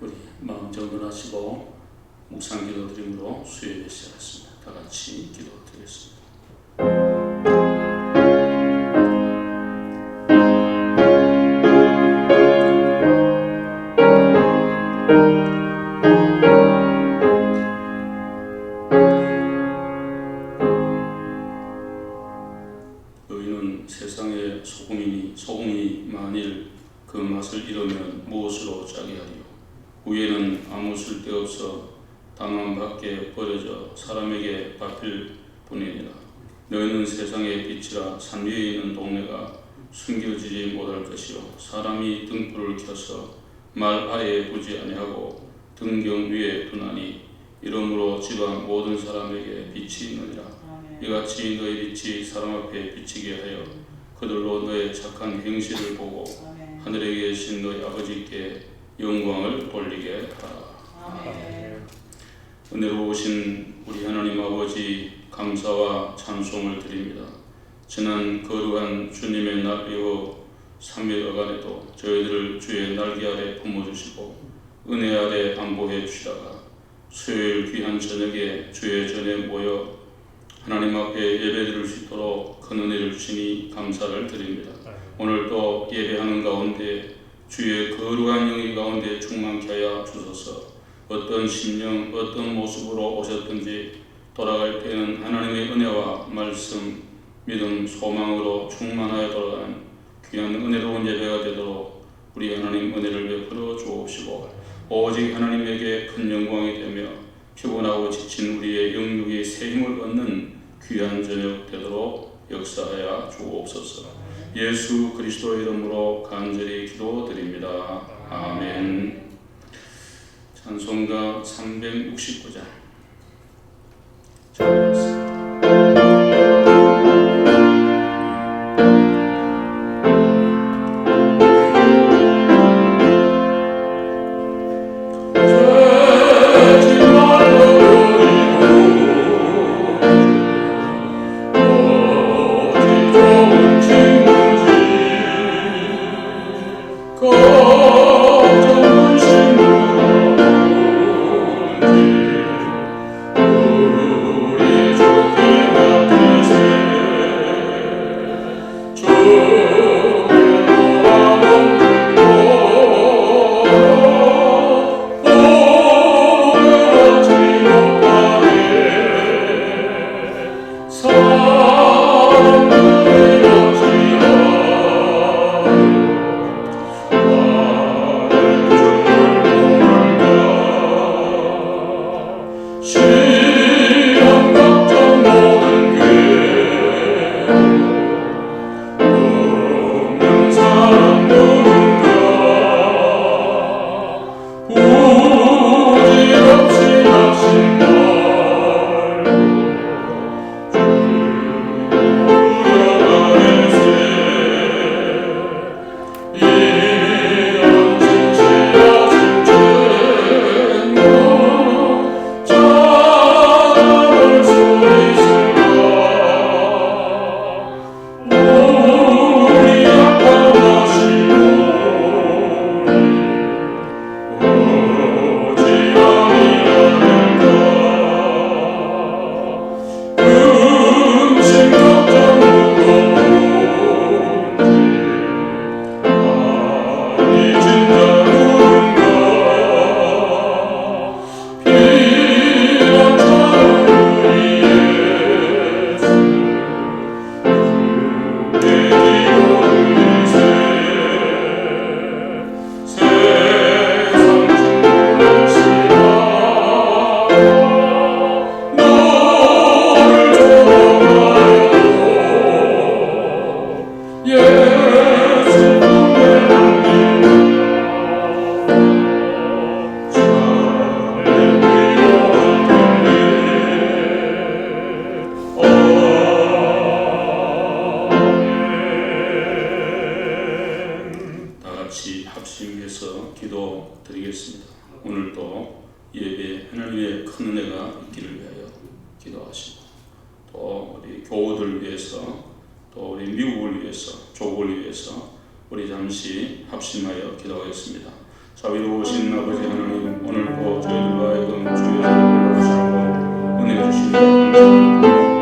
우리 마음 정돈하시고 묵상 기도 드림으로 수요일에 시작했습니다. 다 같이 기도 드리겠습니다. 너희는 세상의 소금이 만일 그 맛을 잃으면 무엇으로 짜게 하리요? 위에는 아무 쓸데없어 당한 밖에 버려져 사람에게 밟힐 뿐이니라. 너희는 세상의 빛이라. 산 위에 있는 동네가 숨겨지지 못할 것이요, 사람이 등불을 켜서 말 아래에 두지 아니하고 등경 위에 두나니 이러므로 집안 모든 사람에게 빛이 있느니라. 이같이 너희 빛이 사람 앞에 비치게 하여 그들로 너의 착한 행실을 보고 하늘에 계신 너희 아버지께 영광을 돌리게 하라. 아멘. 은혜로우신 우리 하나님 아버지, 감사와 찬송을 드립니다. 지난 거룩한 주님의 날 이후 3일간에도 저희들을 주의 날개 아래 품어주시고 은혜 아래 안보해 주시다가 수요일 귀한 저녁에 주의 전에 모여 하나님 앞에 예배드릴 수 있도록 큰 은혜를 주시니 감사를 드립니다. 오늘 또 예배하는 가운데 주의 거룩한 영이 가운데 충만케 하여 주소서. 어떤 심령, 어떤 모습으로 오셨든지 돌아갈 때는 하나님의 은혜와 말씀, 믿음, 소망으로 충만하여 돌아가는 귀한 은혜로운 예배가 되도록 우리 하나님 은혜를 베풀어 주옵시고, 오직 하나님에게 큰 영광이 되며 피곤하고 지친 우리의 영육이 새 힘을 얻는 귀한 저녁 되도록 역사하여 주옵소서. 예수 그리스도의 이름으로 간절히 기도드립니다. 아멘. 찬송가 369장 합심해서 기도 드리겠습니다. 오늘도 예배 하나님의 큰 은혜가 있기를 위하여 기도하시고, 또 우리 교우들 위해서, 또 우리 미국을 위해서, 조국을 위해서 우리 잠시 합심하여 기도하겠습니다. 자비로우신 아버지 하나님, 오늘도 저희들과 하여금 주의 이름으로 살고 은혜 주시니 감사합니다.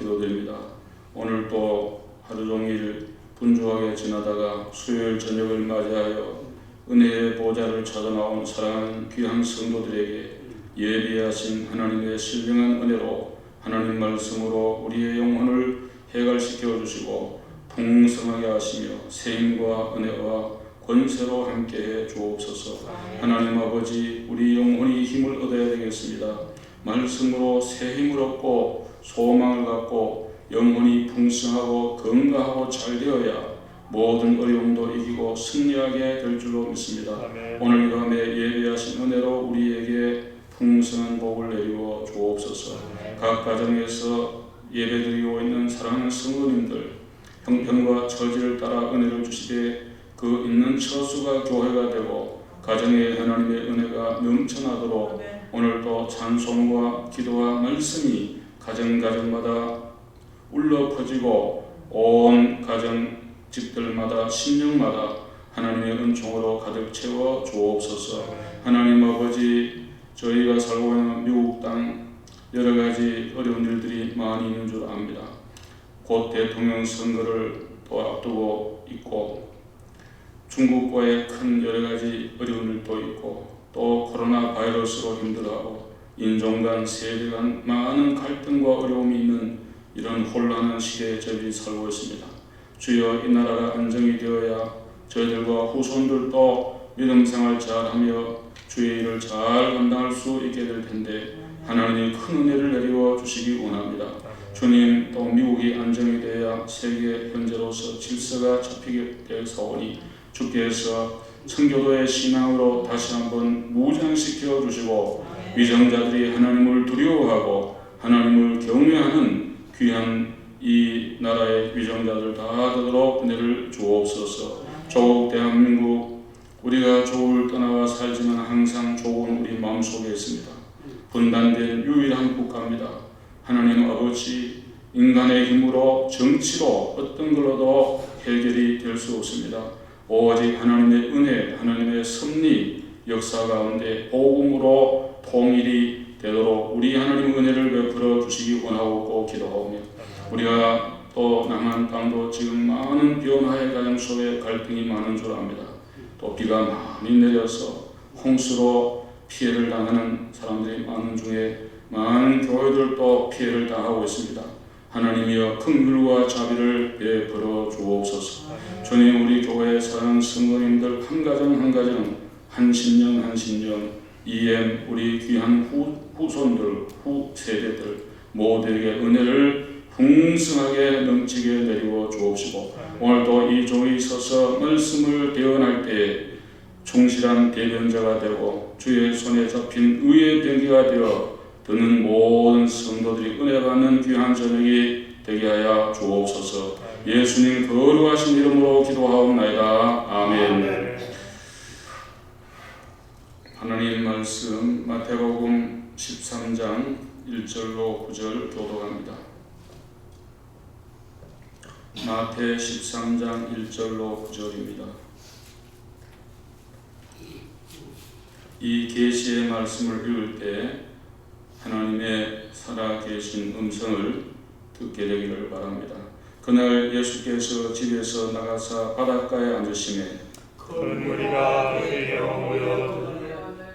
저희들은 오늘도 하루 종일 분주하게 지나다가 수요일 저녁을 맞이하여 은혜의 보좌를 찾아 나온 사랑하는 귀한 성도들에게 예비하신 하나님의 신령한 은혜로 하나님 말씀으로 우리의 영혼을 해갈시켜 주시고 풍성하게 하시며 새 힘과 은혜와 권세로 함께해 주옵소서. 하나님 아버지, 우리 영혼이 힘을 얻어야 되겠습니다. 말씀으로 새 힘을 얻고 소망을 갖고 영혼이 풍성하고 건강하고 잘 되어야 모든 어려움도 이기고 승리하게 될 줄로 믿습니다. 아멘. 오늘 이 밤에 예배하신 은혜로 우리에게 풍성한 복을 내리고 주옵소서. 각 가정에서 예배드리고 있는 사랑하는 성도님들 형편과 처지를 따라 은혜를 주시되 그 있는 처수가 교회가 되고 가정에 하나님의 은혜가 넘쳐나도록 오늘도 찬송과 기도와 말씀이 가정가정마다 울려 퍼지고 온 가정집들마다 심령마다 하나님의 은총으로 가득 채워 주옵소서. 하나님 아버지, 저희가 살고 있는 미국 땅 여러 가지 어려운 일들이 많이 있는 줄 압니다. 곧 대통령 선거를 또 앞두고 있고 중국과의 큰 여러 가지 어려운 일도 있고 또 코로나 바이러스로 힘들어하고 인종 간 세대 간 많은 갈등과 어려움이 있는 이런 혼란한 시대에 저희들이 살고 있습니다. 주여, 이 나라가 안정이 되어야 저희들과 후손들도 믿음 생활 잘하며 주의 일을 잘 감당할 수 있게 될 텐데 하나님이 큰 은혜를 내리워 주시기 원합니다. 주님, 또 미국이 안정이 되어야 세계 현재로서 질서가 잡히게 될 사오니 주께서 청교도의 신앙으로 다시 한번 무장시켜 주시고 위정자들이 하나님을 두려워하고 하나님을 경외하는 귀한 이 나라의 위정자들 다 되도록 은혜를 주옵소서. 조국 대한민국, 우리가 조국을 떠나와 살지만 항상 조국은 우리 마음속에 있습니다. 분단된 유일한 국가입니다. 하나님 아버지, 인간의 힘으로 정치로 어떤 걸로도 해결이 될 수 없습니다. 오직 하나님의 은혜, 하나님의 섭리 역사 가운데 복음으로 통일이 되도록 우리 하나님 은혜를 베풀어 주시기 원하고 기도하오며, 우리가 또 남한 땅도 지금 많은 변화의 과정 속에 갈등이 많은 줄 압니다. 또 비가 많이 내려서 홍수로 피해를 당하는 사람들이 많은 중에 많은 교회들도 피해를 당하고 있습니다. 하나님이여 긍휼과 자비를 베풀어 주옵소서. 주옵소서. 주님, 우리 교회 사랑하는 성도님들 한 가정 한 가정, 한 심령 한 심령, EM 우리 귀한 후손들, 후세대들 모두에게 은혜를 풍성하게 넘치게 내리고 주옵시고, 오늘도 이 종이 서서 말씀을 대언할 때에 충실한 대변자가 되고 주의 손에 잡힌 의의 병기가 되어 듣는 모든 성도들이 은혜 받는 귀한 저녁이 되게 하여 주옵소서. 예수님 거룩하신 이름으로 기도하옵나이다. 아멘. 하나님 말씀 마태복음 13장 1절로 9절 교독합니다. 마태 13장 1절로 9절입니다. 이 계시의 말씀을 읽을 때 하나님의 살아계신 음성을 듣게 되기를 바랍니다. 그날 예수께서 집에서 나가사 바닷가에 앉으시매 큰 무리가 그에게 모여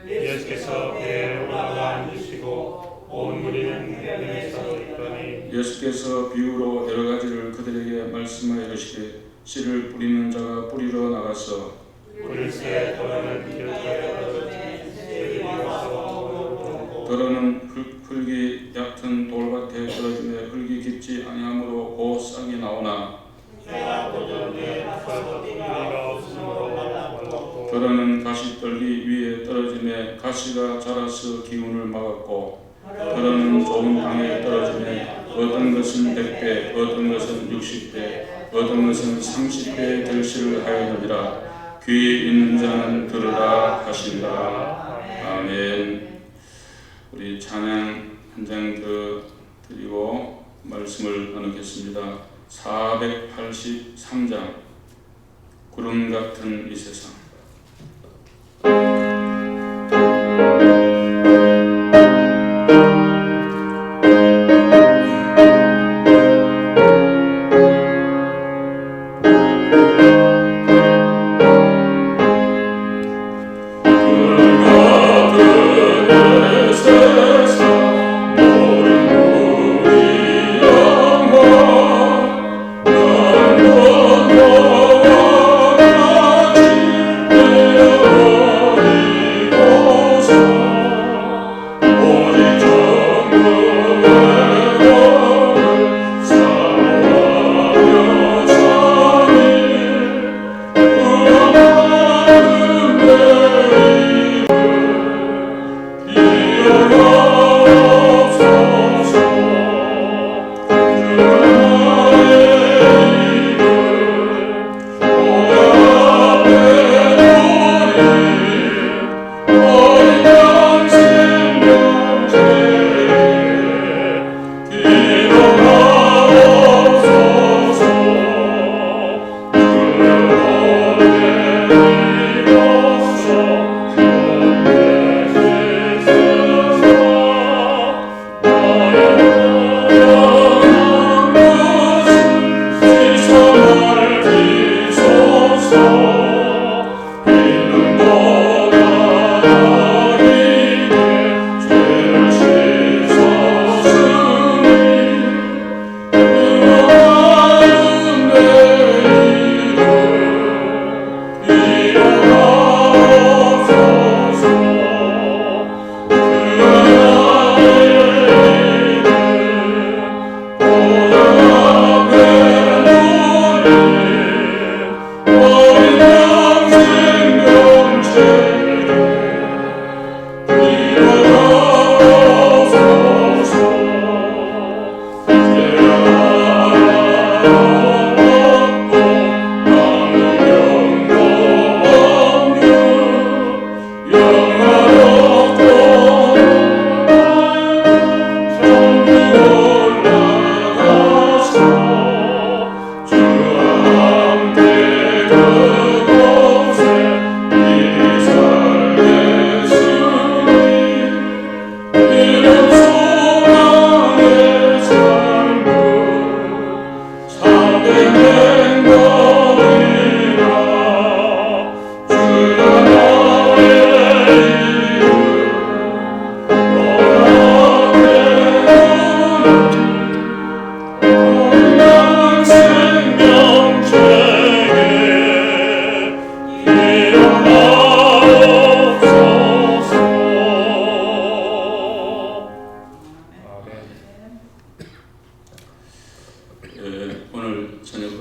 예수께서 배에 올라가 앉으시고 온 무리는 배에 서 있더니 예수께서 비유로 여러 가지를 그들에게 말씀하여 이르시되 씨를 뿌리는 자가 뿌리러 나가서 뿌릴새 더러는 길가에 떨어지니 새들이 와서 더러는 흙이 얕은 돌밭에 떨어지며 흙이 깊지 아니하므로 곧 싹이 나오나 해가 떠졌는데 뿌리가 없으므로 말랐고 더러는 가시떨기 위에 떨어지며 가시가 자라서 기운을 막았고 더러는 좋은 땅에 떨어지며 어떤 것은 100배 어떤 것은 60배 어떤 것은 30배 결실을 하였느니라. 귀 있는 자는 들으라 하신다. 아멘. 우리 찬양 한 장 더 드리고 말씀을 나누겠습니다. 483장 구름 같은 이 세상.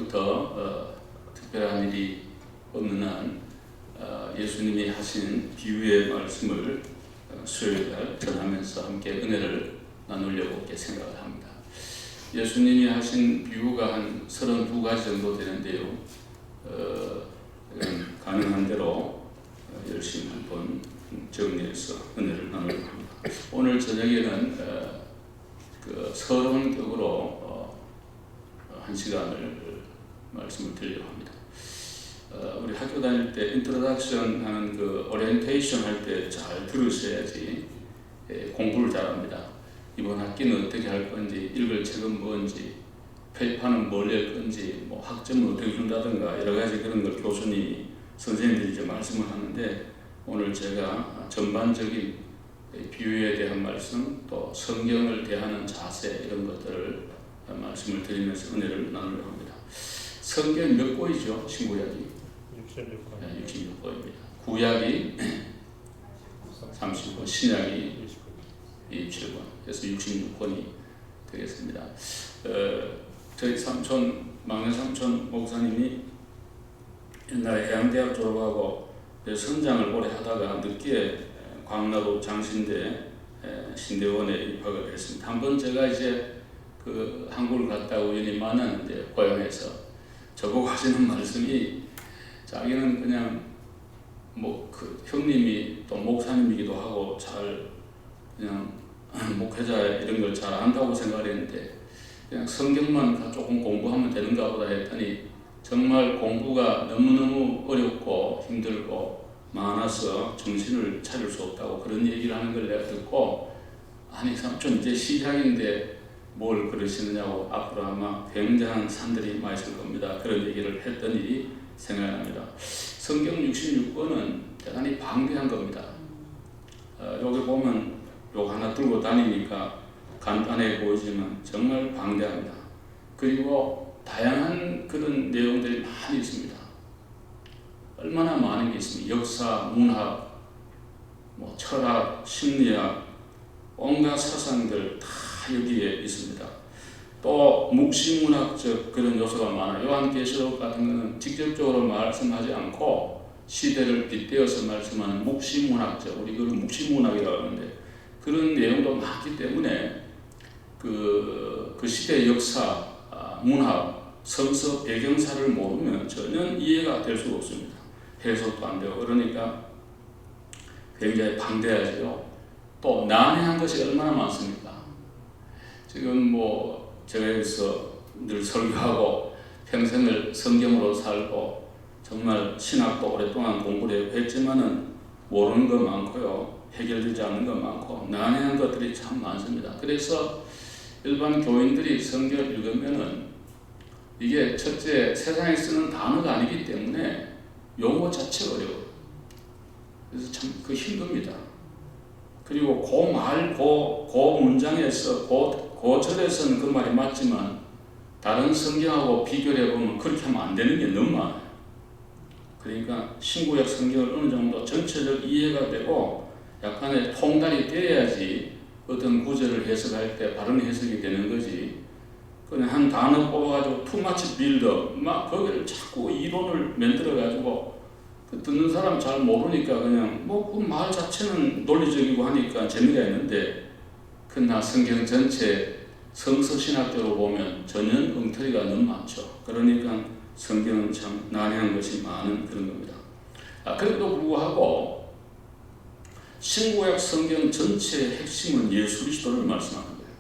어제부터 특별한 일이 없는 한 예수님이 하신 비유의 말씀을 수요일날 전하면서 함께 은혜를 나누려고 이렇게 생각을 합니다. 예수님이 하신 비유가 한 32가지 정도 되는데요. 가능한 대로 열심히 한번 정리해서 은혜를 나누려고 합니다. 오늘 저녁에는 서론격으로 한 시간을 말씀을 드리려고 합니다. 우리 학교 다닐 때 인트로덕션 하는 그 오리엔테이션 할 때 잘 들으셔야지 공부를 잘합니다. 이번 학기는 어떻게 할 건지, 읽을 책은 뭔지, 페이퍼는 뭘 낼 건지, 뭐 학점을 어떻게 준다든가 여러 가지 그런 걸 교수님이 선생님들이 이제 말씀을 하는데, 오늘 제가 전반적인 비유에 대한 말씀, 또 성경을 대하는 자세 이런 것들을 말씀을 드리면서 은혜를 나누려고 합니다. 성경 몇 권이죠? 신구약이 66권. 네, 66권입니다. 구약이 30권, 신약이 27권, 그래서 66권이 되겠습니다. 저희 삼촌, 막내 삼촌 목사님이 옛날에 해양대학 졸업하고 선장을 오래 하다가 늦게 광나루 장신대 신대원에 입학을 했습니다. 한번 제가 이제 그 한국을 갔다 우연히 만났는데, 고향에서 저보고 하시는 말씀이, 자기는 그냥 뭐 그 형님이 또 목사님이기도 하고 잘 그냥 목회자 이런 걸 잘 안다고 생각을 했는데, 그냥 성경만 조금 공부하면 되는가 보다 했더니 정말 공부가 너무너무 어렵고 힘들고 많아서 정신을 차릴 수 없다고 그런 얘기를 하는 걸 내가 듣고, 아니 삼촌 이제 시작인데 뭘 그러시느냐고, 앞으로 아마 굉장한 산들이 많이 있을 겁니다. 그런 얘기를 했던 일이 생각납니다. 성경 66권은 대단히 방대한 겁니다. 여기 보면 요 하나 들고 다니니까 간단해 보이지만 정말 방대합니다. 그리고 다양한 그런 내용들이 많이 있습니다. 얼마나 많은 게 있습니다. 역사, 문학, 뭐 철학, 심리학, 온갖 사상들 다 여기에 있습니다. 또 묵시문학적 그런 요소가 많아요. 요한계시록 같은 것은 직접적으로 말씀하지 않고 시대를 빗대어서 말씀하는 묵시문학적, 우리 그걸 묵시문학이라고 하는데, 그런 내용도 많기 때문에 그 시대의 역사, 문학, 성서 배경사를 모르면 전혀 이해가 될 수가 없습니다. 해석도 안 되고. 그러니까 굉장히 방대하죠. 또 난해한 것이 얼마나 많습니까? 지금 뭐 제가 여기서 늘 설교하고 평생을 성경으로 살고 정말 신학도 오랫동안 공부를 했지만은 모르는 거 많고요, 해결되지 않는 거 많고 난해한 것들이 참 많습니다. 그래서 일반 교인들이 성경을 읽으면은 이게 첫째 세상에 쓰는 단어가 아니기 때문에 용어 자체가 어려워요. 그래서 참 그 힘듭니다. 그리고 그 말, 그 문장에서 그 절에서는 그 말이 맞지만 다른 성경하고 비교를 해보면 그렇게 하면 안 되는 게 너무 많아요. 그러니까 신구약 성경을 어느 정도 전체적 이해가 되고 약간의 통달이 돼야지 어떤 구절을 해석할 때 바른 해석이 되는 거지, 그냥 한 단어 뽑아가지고 투마치 빌더 막 거기를 자꾸 이론을 만들어가지고 그 듣는 사람 잘 모르니까 그냥 뭐 그 말 자체는 논리적이고 하니까 재미가 있는데, 그러나 성경 전체 성서신학적으로 보면 전혀 엉터리가 너무 많죠. 그러니까 성경은 참 난해한 것이 많은 그런 겁니다. 그래도 불구하고 신구약 성경 전체의 핵심은 예수 그리스도를 말씀하는 거예요.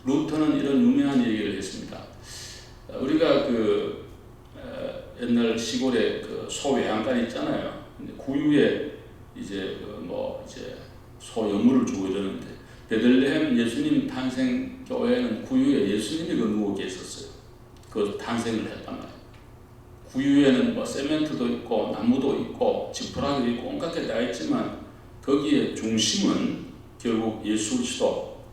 루터는 이런 유명한 얘기를 했습니다. 우리가 옛날 시골에 소외양간 있잖아요. 구유에 이제 소 여물을 주고 이러는데, 베들레헴 예수님 탄생 교회는 구유에 예수님이 누워 계셨어요. 그 탄생을 했단 말이에요. 구유에는 뭐 세멘트도 있고 나무도 있고 지푸라기도 있고 온갖 게 다 있지만 거기에 중심은 결국 예수 그리스도,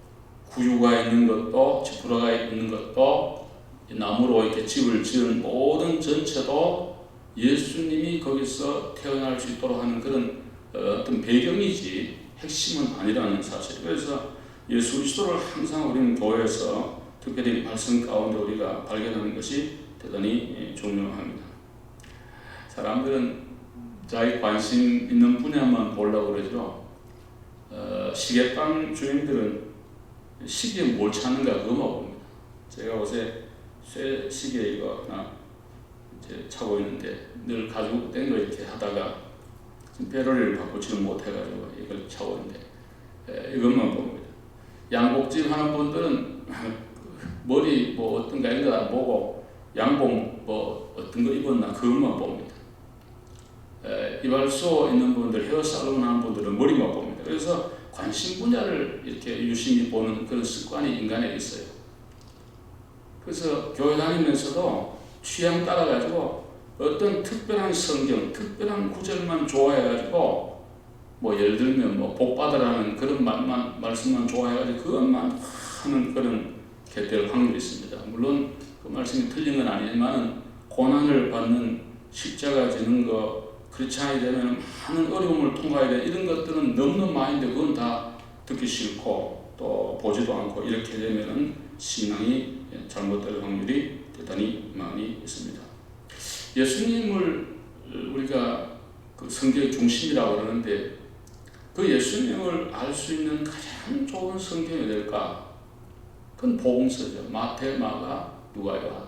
구유가 있는 것도 지푸라기가 있는 것도 나무로 이렇게 집을 지은 모든 전체도 예수님이 거기서 태어날 수 있도록 하는 그런 어떤 배경이지 핵심은 아니라는 사실. 그래서 예수 그리스도를 항상 우리는 교회에서 특별히 말씀 가운데 우리가 발견하는 것이 대단히 중요합니다. 사람들은 자기 관심 있는 분야만 보려고 그러죠. 시계방 주인들은 시계에 뭘 찾는가 그것만 봅니다. 제가 요새 쇠 시계 이거 하나 이제 차고 있는데 늘 가지고 땡거 이렇게 하다가 배터리를 바꾸지는 못해가지고 이걸 차고 있는데 이것만 봅니다. 양복집 하는 분들은 머리 뭐 어떤가 이런 거 안 보고 양복 뭐 어떤 거 입었나 그것만 봅니다. 이발소 있는 분들, 헤어살론 하는 분들은 머리만 봅니다. 그래서 관심 분야를 이렇게 유심히 보는 그런 습관이 인간에 있어요. 그래서 교회 다니면서도 취향 따라가지고 어떤 특별한 성경, 특별한 구절만 좋아해가지고 뭐 예를 들면 뭐 복 받으라는 그런 말씀만 좋아해가지고 그것만 하는 그런 게 될 확률이 있습니다. 물론 그 말씀이 틀린 건 아니지만 고난을 받는 십자가 지는 거 그렇지 않게 되면 많은 어려움을 통과해야 돼. 이런 것들은 너무너무 많은데 그건 다 듣기 싫고 또 보지도 않고 이렇게 되면 신앙이 잘못될 확률이 대단히 많이 있습니다. 예수님을 우리가 그 성경의 중심이라고 그러는데 그 예수님을 알 수 있는 가장 좋은 성경이 될까? 그건 복음서죠. 마태, 마가, 누가, 요한.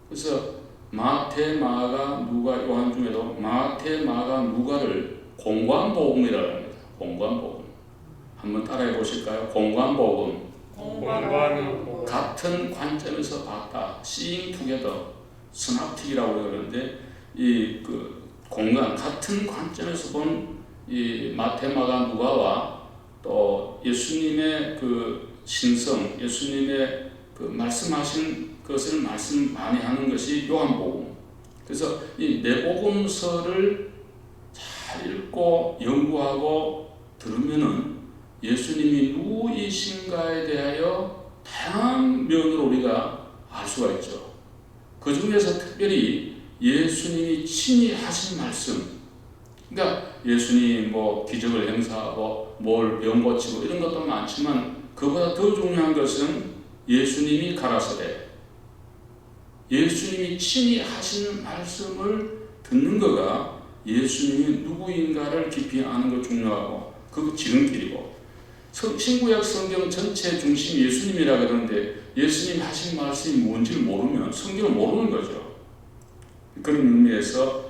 그래서 마태, 마가, 누가, 요한 중에도 마태, 마가, 누가를 공관복음이라고 합니다. 공관복음. 한번 따라해 보실까요? 공관복음. 공관복음. 같은 관점에서 봤다. Seeing together. 스납틱이라고 그러는데 이 그 공간 같은 관점에서 본 이 마태, 마가, 누가와 또 예수님의 그 신성, 예수님의 그 말씀하신 것을 말씀 많이 하는 것이 요한복음. 그래서 이 내복음서를 잘 읽고 연구하고 들으면은 예수님이 누구이신가에 대하여 다양한 면으로 우리가 알 수가 있죠. 그 중에서 특별히 예수님이 친히 하신 말씀, 그러니까 예수님이 뭐 기적을 행사하고 뭘 병 고치고 이런 것도 많지만 그보다 더 중요한 것은 예수님이 가라사대 예수님이 친히 하신 말씀을 듣는 거가 예수님이 누구인가를 깊이 아는 것 중요하고 그 지름길이고 신구약 성경 전체 중심이 예수님이라 그러는데 예수님 하신 말씀이 뭔지를 모르면 성경을 모르는 거죠. 그런 의미에서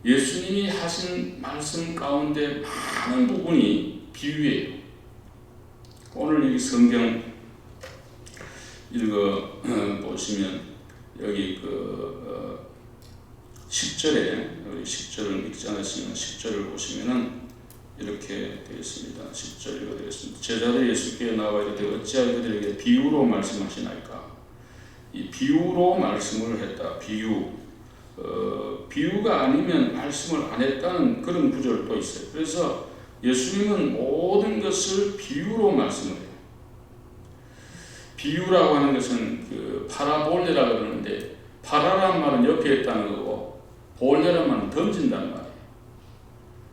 예수님이 하신 말씀 가운데 많은 부분이 비유예요. 오늘 이 성경 읽어 보시면 여기 그 10절에 우리 10절을 읽지 않았으면 10절을 보시면은 이렇게 되어 있습니다. 10절 읽어드리겠습니다. 제자들이 예수께 나와 이르되 어찌하여 그들에게 비유로 말씀하시나이까. 이 비유로 말씀을 했다. 비유가 아니면 말씀을 안 했다는 그런 구절도 있어요. 그래서 예수님은 모든 것을 비유로 말씀을 해요. 비유라고 하는 것은 그 파라볼레라고 그러는데 파라란 말은 옆에 있다는 거고 볼레란 말은 던진다는 말이에요.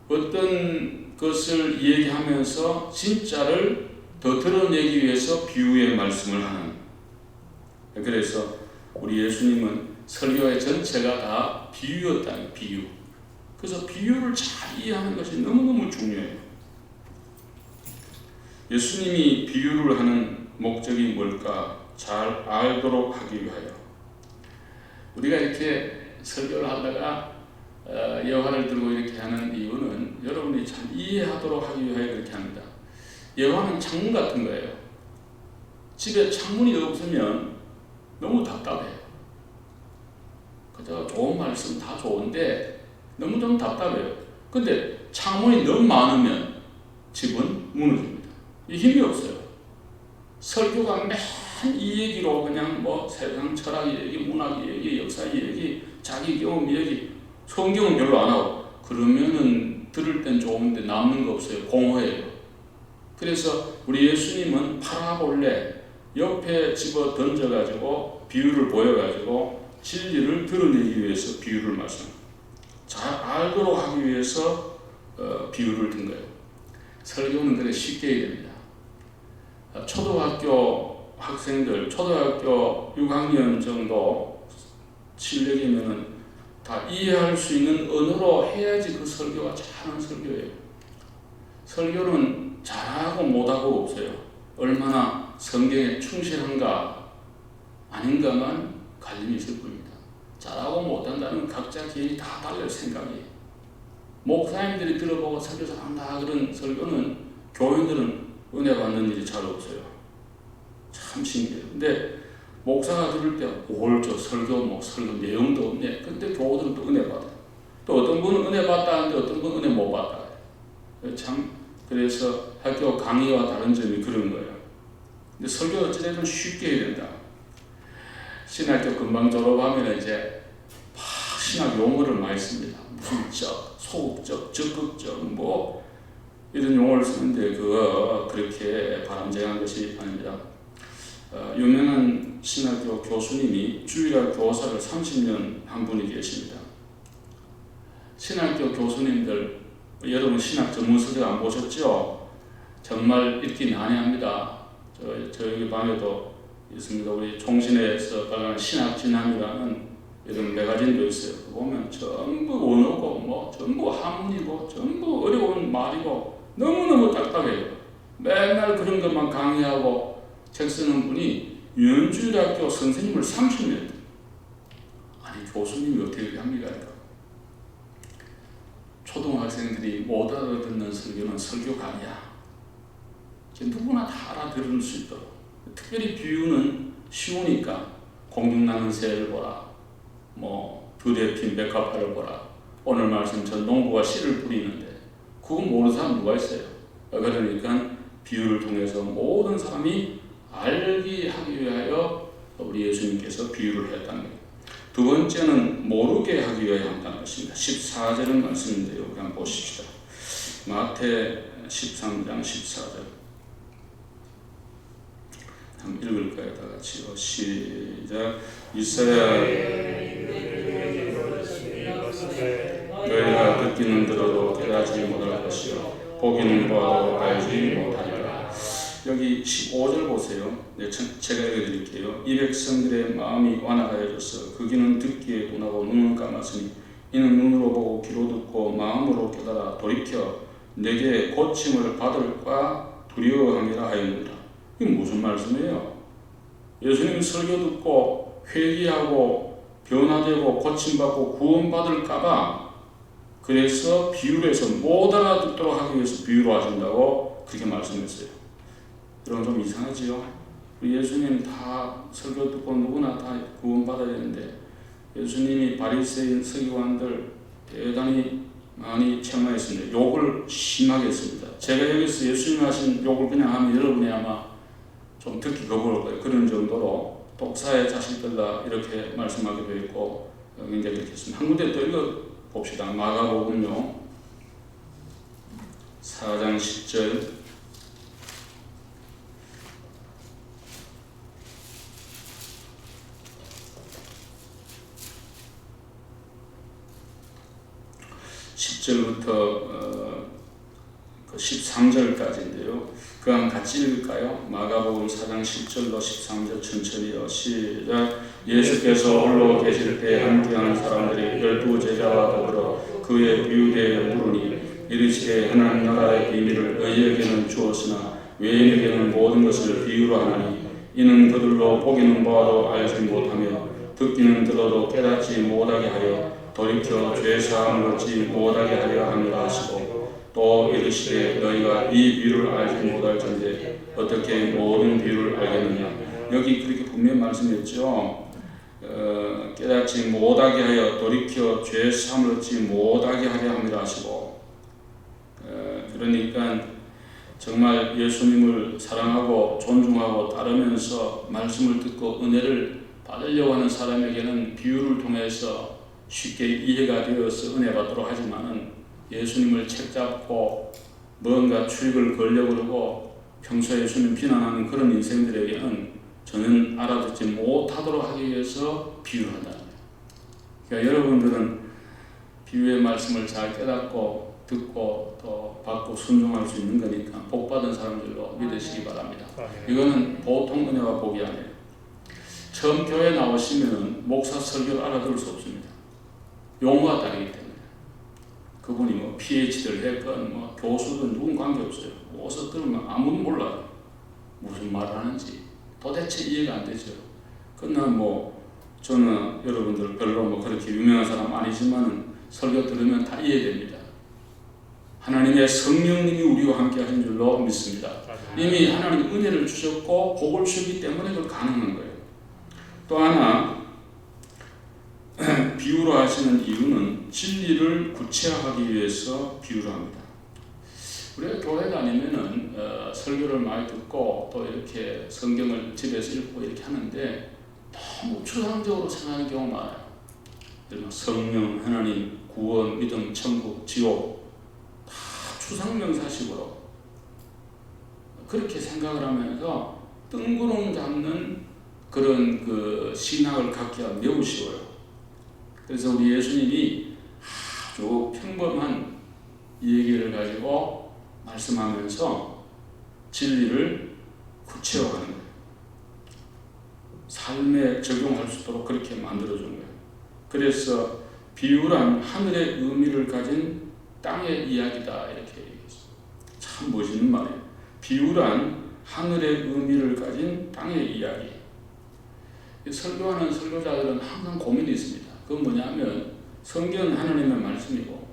어떤 것을 얘기하면서 진짜를 더 드러내기 위해서 비유의 말씀을 하는. 그래서 우리 예수님은 설교의 전체가 다 비유였다는 비유. 그래서 비유를 잘 이해하는 것이 너무너무 중요해요. 예수님이 비유를 하는 목적이 뭘까 잘 알도록 하기 위하여. 우리가 이렇게 설교를 하다가 예화를 들고 이렇게 하는 이유는 여러분이 잘 이해하도록 하기 위하여 그렇게 합니다. 예화는 창문 같은 거예요. 집에 창문이 없으면 너무 답답해요. 그저 좋은 말씀 다 좋은데 너무 좀 답답해요. 근데 창문이 너무 많으면 집은 무너집니다. 힘이 없어요. 설교가 맨 이 얘기로 그냥 뭐 세상 철학 얘기, 문학 얘기, 역사 얘기, 자기 경험 얘기, 성경은 별로 안 하고 그러면은 들을 땐 좋은데 남는 거 없어요. 공허해요. 그래서 우리 예수님은 파라볼레 옆에 집어 던져가지고 비유를 보여가지고 진리를 드러내기 위해서 비유를 말씀합니다. 잘 알도록 하기 위해서 비유를 든 거예요. 설교는 그래 쉽게 해야 됩니다. 초등학교 학생들, 초등학교 6학년 정도 실력이면은 다 이해할 수 있는 언어로 해야지 그 설교가 잘하는 설교예요. 설교는 잘하고 못하고 없어요. 얼마나 성경에 충실한가 아닌가만 갈림이 있을 뿐입니다. 잘하고 못한다는 각자 개인이 다 달라요. 생각이. 목사님들이 들어보고 설교 잘한다 그런 설교는 교인들은 은혜 받는 일이 잘 없어요. 참 신기해요. 근데 목사가 들을 때 저 설교 설교 내용도 없네. 근데 교우들은 또 은혜 받아요. 또 어떤 분은 은혜 받다 하는데 어떤 분은 은혜 못 받다. 참 그래서 학교 강의와 다른 점이 그런 거예요. 근데 설교 어찌됐든 쉽게 해야 된다. 신학교 금방 졸업하면 이제 신학 용어를 많이 씁니다. 무슨 소극적, 적극적 뭐 이런 용어를 쓰는데 그렇게 바람직한 것이 아닙니다. 유명한 신학교 교수님이 주일학 교사를 30년 한 분이 계십니다. 신학교 교수님들 여러분 신학 전문 서적 안 보셨죠? 정말 읽기 난해합니다. 저희 방에도 있습니다. 우리 총신에서 발간한 신학진함이라는 이런 매거진도 있어요. 보면 전부 원어고 전부 한문이고 전부 어려운 말이고 너무너무 딱딱해요. 맨날 그런 것만 강의하고 책 쓰는 분이 유연주일학교 선생님을 30년. 아니 교수님이 어떻게 합니까? 초등학생들이 못 알아듣는 설교는 설교가 아니야. 누구나 다 알아들을 수 있도록. 특별히 비유는 쉬우니까 공중나는 새를 보라. 뷰대 핀 백합화를 보라. 오늘 말씀 전 농부가 씨를 뿌리는데 그건 모르는 사람 누가 있어요. 그러니까 비유를 통해서 모든 사람이 알게 하기 위하여 우리 예수님께서 비유를 했다는 거예요. 두 번째는 모르게 하기 위하여 한다는 것입니다. 14절은 말씀인데요. 한번 보십시다. 마태 13장 14절 한번 읽을까요? 다 같이요. 시작. 이사야 너희가 듣기는 들어도 깨닫지 못할 것이요 보기는 보아도 알지 못하리라. 여기 15절 보세요. 제가 읽어드릴게요. 이 백성들의 마음이 완악하여졌어. 그 귀는 듣기에 둔하고 눈은 감았으니 이는 눈으로 보고 귀로 듣고 마음으로 깨달아 돌이켜 내게 고침을 받을까 두려워함이라 하였느니라. 이게 무슨 말씀이에요? 예수님이 설교 듣고 회개하고 변화되고 고침받고 구원받을까봐 그래서 비유를 해서 못 알아듣도록 하기 위해서 비유로 하신다고 그렇게 말씀했어요. 여러분 좀 이상하지요? 예수님 다 설교 듣고 누구나 다 구원받아야 되는데 예수님이 바리새인 서기관들 대단히 많이 책망했습니다. 욕을 심하게 했습니다. 제가 여기서 예수님 하신 욕을 그냥 하면 여러분이 아마 좀 듣기 거부할 거예요. 그런 정도로 독사의 자식들다 이렇게 말씀하기도 했고 굉장히 그렇게 했습니다. 한 군데 또 읽어봅시다. 마가복음요 4장 10절 10절부터 13절까지인데요. 그럼 같이 읽을까요? 마가복음 4장 10절로 13절 천천히요. 시작. 예수께서 홀로 계실 때 함께하는 사람들이 12 제자와 더불어 그의 비유대에 물으니 이르시되 하나님 나라의 비밀을 너희에게는 주었으나 외인에게는 모든 것을 비유로 하나니 이는 그들로 보기는 보아도 알지 못하며 듣기는 들어도 깨닫지 못하게 하여 돌이켜 죄사함을 얻지 못하게 하려 함이라 하시고 또 이르시되 너희가 이 비유를 알지 못할 텐데 어떻게 모든 비유를 알겠느냐. 여기 그렇게 분명히 말씀했죠. 깨닫지 못하게 하여 돌이켜 죄사함을 얻지 못하게 하려 함이라 하시고 그러니까 정말 예수님을 사랑하고 존중하고 따르면서 말씀을 듣고 은혜를 받으려고 하는 사람에게는 비유를 통해서 쉽게 이해가 되어서 은혜 받도록 하지만은 예수님을 책잡고 뭔가 출입을 걸려고 그러고 평소에 예수님 비난하는 그런 인생들에게는 전혀 알아듣지 못하도록 하기 위해서 비유를 한다는 거예요. 그러니까 여러분들은 비유의 말씀을 잘 깨닫고 듣고 또 받고 순종할 수 있는 거니까 복받은 사람들로 믿으시기 바랍니다. 이거는 보통 은혜와 복이 아니에요. 처음 교회 나오시면 목사 설교를 알아들을 수 없습니다. 용어가 다르기 때문에. 그분이 뭐 PhD를 했건 뭐 교수든 누군 관계없어요. 어서 들으면 아무도 몰라요. 무슨 말을 하는지 도대체 이해가 안 되죠. 그러나 뭐 저는 여러분들 별로 뭐 그렇게 유명한 사람 아니지만 설교 들으면 다 이해됩니다. 하나님의 성령님이 우리와 함께 하신 줄로 믿습니다. 이미 하나님 은혜를 주셨고 복을 주셨기 때문에 그걸 가능한 거예요. 또 하나 비유로 하시는 이유는 진리를 구체화하기 위해서 비유를 합니다. 우리가 교회 다니면은 설교를 많이 듣고 또 이렇게 성경을 집에서 읽고 이렇게 하는데 너무 추상적으로 생각하는 경우가 많아요. 성령, 하나님, 구원, 믿음, 천국, 지옥 다 추상명사식으로 그렇게 생각을 하면서 뜬구름 잡는 그런 그 신학을 갖기가 매우 쉬워요. 그래서 우리 예수님이 아주 평범한 얘기를 가지고 말씀하면서 진리를 구체화하는 거예요. 삶에 적용할 수 있도록 그렇게 만들어준 거예요. 그래서 비유란 하늘의 의미를 가진 땅의 이야기다 이렇게 얘기했어요. 참 멋있는 말이에요. 비유란 하늘의 의미를 가진 땅의 이야기. 설교하는 설교자들은 항상 고민이 있습니다. 그건 뭐냐면 성경은 하나님의 말씀이고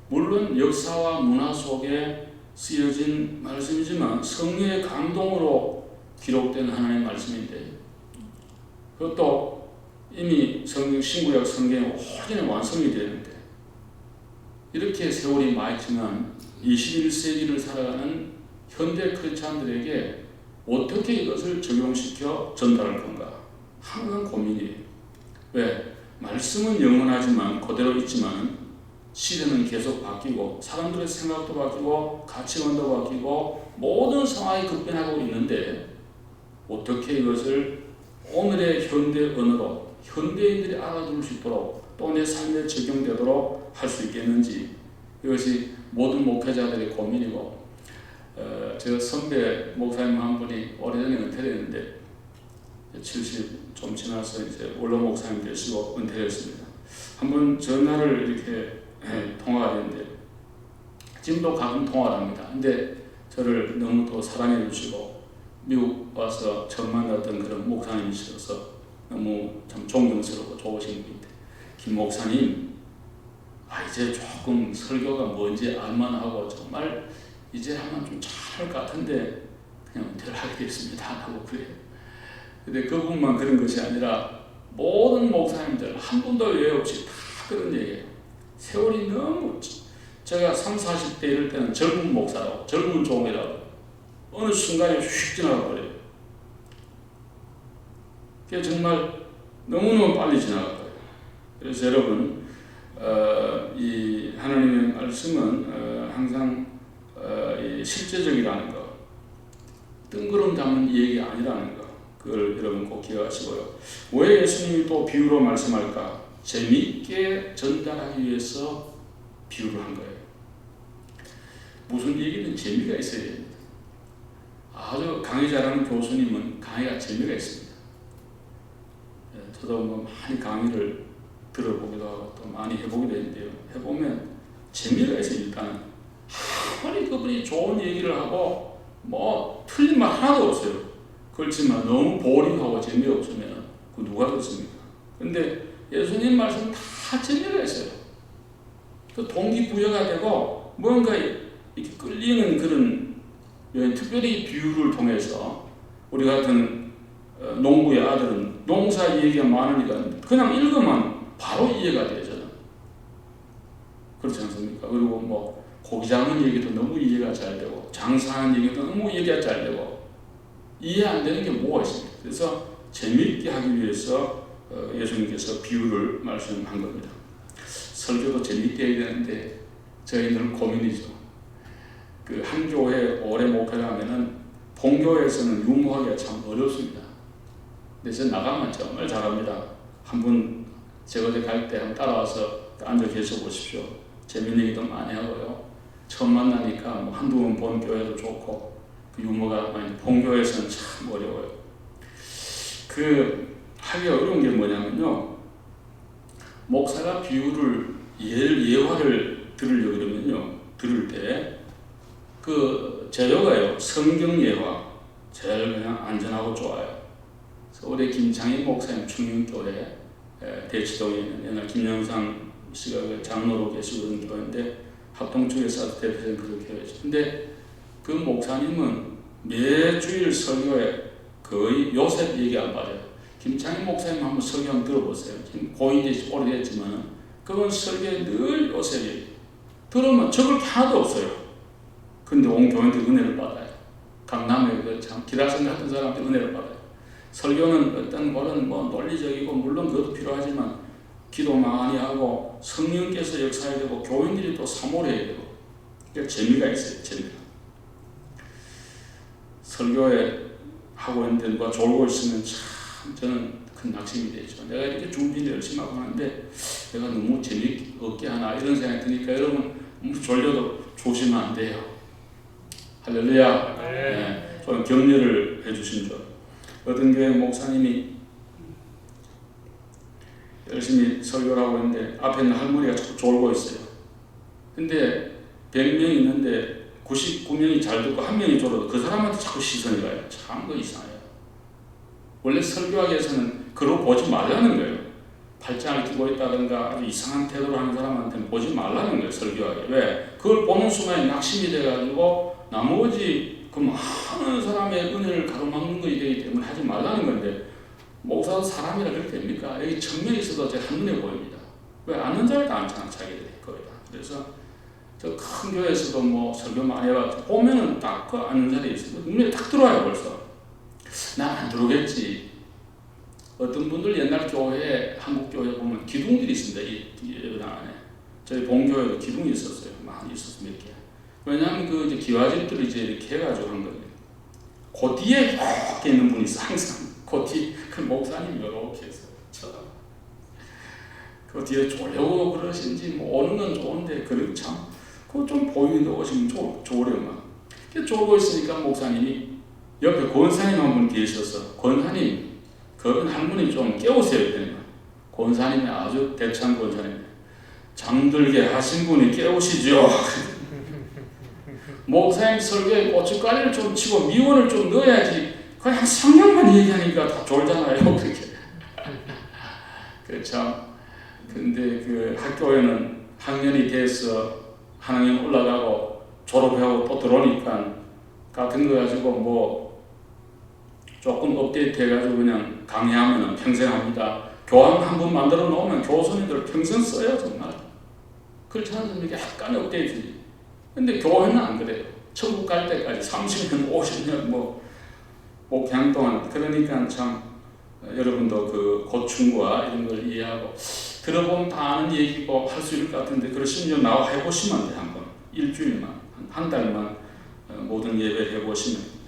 물론 역사와 문화 속에 쓰여진 말씀이지만 성령의 감동으로 기록된 하나님의 말씀인데 그것도 이미 성경 신구약 성경이 오전에 완성이 되는데 이렇게 세월이 많이 지난 21세기를 살아가는 현대 크리스찬들에게 어떻게 이것을 적용시켜 전달할 건가 항상 고민이에요. 왜? 말씀은 영원하지만 그대로 있지만 시대는 계속 바뀌고 사람들의 생각도 바뀌고 가치관도 바뀌고 모든 상황이 급변하고 있는데 어떻게 이것을 오늘의 현대 언어로 현대인들이 알아들을 수 있도록 또 내 삶에 적용되도록 할 수 있겠는지 이것이 모든 목회자들의 고민이고 저 선배 목사님 한 분이 오래전에 은퇴를 했는데 70 좀 지나서 이제 원로 목사님 되시고 은퇴를 했습니다. 한번 전화를 이렇게 통화가 됐는데 지금도 가끔 통화를 합니다. 근데 저를 너무 또 사랑해 주시고 미국 와서 처음 만났던 그런 목사님이셔서 너무 참 존경스럽고 좋으신 분인데 김 목사님 이제 조금 설교가 뭔지 알만하고 정말 이제 하면 좀 잘할 것 같은데 그냥 은퇴를 하게 됐습니다 하고 그래요. 근데 그분만 그런 것이 아니라 모든 목사님들 한 분도 예외 없이 다 그런 얘기예요. 세월이 너무 제가 30, 40대 이럴 때는 젊은 목사라고 젊은 종이라고 어느 순간에 휙 지나가 버려요. 그게 정말 너무너무 빨리 지나가 버려요. 그래서 여러분 이 하나님의 말씀은 항상 이 실제적이라는 거 뜬구름 잡는 얘기 아니라는 거 그걸 여러분 꼭 기억하시고요. 왜 예수님이 또 비유로 말씀할까? 재미있게 전달하기 위해서 비유를 한 거예요. 무슨 얘기든 재미가 있어야 됩니다. 아주 강의 잘하는 교수님은 강의가 재미가 있습니다. 저도 뭐 많이 강의를 들어보기도 하고 또 많이 해보기도 했는데요. 해보면 재미가 있어요. 일단은 아무리 그분이 좋은 얘기를 하고 뭐 틀린 말 하나도 없어요. 그렇지만 너무 보링하고 재미없으면 그 누가 듣습니까? 근데 예수님 말씀은 다 재미가 있어요. 그 동기부여가 되고 뭔가 이렇게 끌리는 그런 특별히 비유를 통해서 우리 같은 농부의 아들은 농사 얘기가 많으니까 그냥 읽으면 바로 이해가 되잖아. 그렇지 않습니까? 그리고 뭐 고기 잡는 얘기도 너무 이해가 잘 되고 장사하는 얘기도 너무 이해가 잘 되고 이해 안 되는 게 뭐가 있습니까? 그래서 재미있게 하기 위해서 예수님께서 비유를 말씀한 겁니다. 설교도 재미있게 해야 되는데 저희들은 고민이죠. 그 한 교회 오래 목회를 하면은 본교회에서는 유무하기가 참 어렵습니다. 근데 저 나가면 정말 잘합니다. 한번 제가 어디 갈 때 한번 따라와서 앉아 계셔 보십시오. 재밌는 얘기도 많이 하고요. 처음 만나니까 뭐 한두 번 본 교회도 좋고 그 유머가 많이 본교회에서는 참 어려워요. 그 하기 어려운 게 뭐냐면요. 목사가 비유를 예화를 들으려고 그러면요. 들을 때 그 재료가요. 성경 예화 제일 그냥 안전하고 좋아요. 서울의 김창희 목사님 충윤교회 대치동에 있는 옛날 김영상 씨가 장로로 계시고 그런 교회인데 합동주의사 대표적인 그런 교회죠. 근데 그 목사님은 매주일 설교에 거의 요셉 얘기 안 받아요. 김창희 목사님 한번 설교 한번 들어보세요. 지금 고인이 오래됐지만 그건 설교에 늘 요셉이 들으면 적을 게 하나도 없어요. 근데 온 교인들 은혜를 받아요. 강남에 참 기라성 같은 사람들 은혜를 받아요. 설교는 어떤 거는 뭐 논리적이고 물론 그것도 필요하지만 기도 많이 하고 성령께서 역사해야 되고 교인들이 또 사모해야 되고 그러니까 재미가 있어요. 재미가. 설교에 하고 있는데 누가 졸고 있으면 참 저는 큰 낙심이 되죠. 내가 이렇게 준비를 열심히 하고 하는데 내가 너무 재미없게 하나 이런 생각이 드니까 여러분 졸려도 조심하면 안 돼요. 할렐루야. 네. 좀 격려를 해주신 줄. 어떤 교회 목사님이 열심히 설교를 하고 있는데 앞에 있는 할머니가 자꾸 졸고 있어요. 근데 100명이 있는데 99명이 잘 듣고 1명이 졸아도 그 사람한테 자꾸 시선이 가요. 참 그 이상해요. 원래 설교하기 위해서는 그러고 보지 말라는 거예요. 팔짱을 끼고 있다든가 아주 이상한 태도를 하는 사람한테는 보지 말라는 거예요. 설교하기. 왜? 그걸 보는 순간에 낙심이 돼가지고 나머지 그 많은 사람의 은혜를 가로막는 것이 되기 때문에 하지 말라는 건데 목사도 사람이라 그렇게 됩니까? 여기 청년이 있어도 제 한눈에 보입니다. 왜? 아는 자리도 않잖아. 자기들이 거의 다. 그래서 저 큰 교회에서도 뭐 설교 많이 해봤죠. 보면은 딱 그 아는 자리에 있어요. 눈에 딱 들어와요 벌써. 난 안 들어오겠지. 어떤 분들 옛날 교회, 한국 교회 보면 기둥들이 있습니다. 이 안에. 저희 본교회도 기둥이 있었어요. 많이 있었어 몇 개. 왜냐하면 그 이제 기와집들을 이제 이렇게 해가지고 하는 거예요. 그 뒤에 이렇게 있는 분이 있어. 항상 그 뒤, 그 목사님이 이렇게 해서 쳐다봐. 그 뒤에 졸려고 그러신지 뭐 오는 건 좋은데 그래도 참 그거 좀 보이는데 오시면 좋으려고 막. 졸고 있으니까 목사님이 옆에 권사님 한 분 계셔서 권사님 그 할머니 좀 깨우세요. 권사님이 아주 대찬 권사님 잠들게 하신 분이 깨우시죠. 목사님 설교에 고춧가루를 좀 치고 미원을 좀 넣어야지 그냥 성경만 얘기하니까 다 졸잖아요. 그렇게. 그렇죠. 근데 그 학교에는 학년이 돼서 한 학년 올라가고 졸업하고 또 들어오니까 같은 거 가지고 뭐 조금 업데이트 해가지고 그냥 강의하면 평생 합니다. 교환 한 번 만들어 놓으면 교수님들 평생 써요. 정말. 그렇지 않습니까? 약간의 업데이트지. 근데 교회는 안 그래요. 천국 갈 때까지 30년, 50년 뭐 목양 동안. 그러니까 참 여러분도 그 고충과 이런 걸 이해하고 들어보면 다 아는 얘기고 할 수 있을 것 같은데 그러시면 나와 해보시면 돼요. 한번 일주일만 한 달만 모든 예배를 해보시면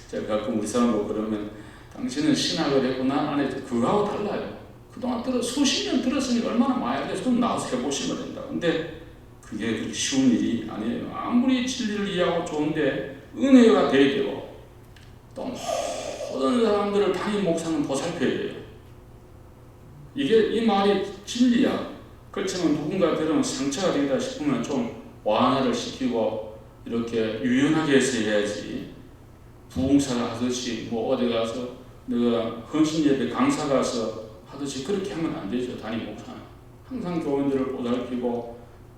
제가 가끔 우리 사람 보고 그러면 당신은 신학을 했구나 안 했지 그거하고 달라요. 그동안 수십 년 들었으니까 얼마나 많이 알겠어. 좀 나와서 해보시면 된다. 근데 그게 그렇게 쉬운 일이 아니에요. 아무리 진리를 이해하고 좋은데 은혜가 돼야 되고 또 모든 사람들을 담임 목사는 보살펴야 돼요. 이게 이 말이 진리야. 그렇지만 누군가 들으면 상처가 되다 싶으면 좀 완화를 시키고 이렇게 유연하게 해서 해야지. 부흥사가 하듯이 뭐 어디 가서 내가 헌신예배 강사 가서 하듯이 그렇게 하면 안 되죠. 담임 목사는 항상 교인들을 보살피고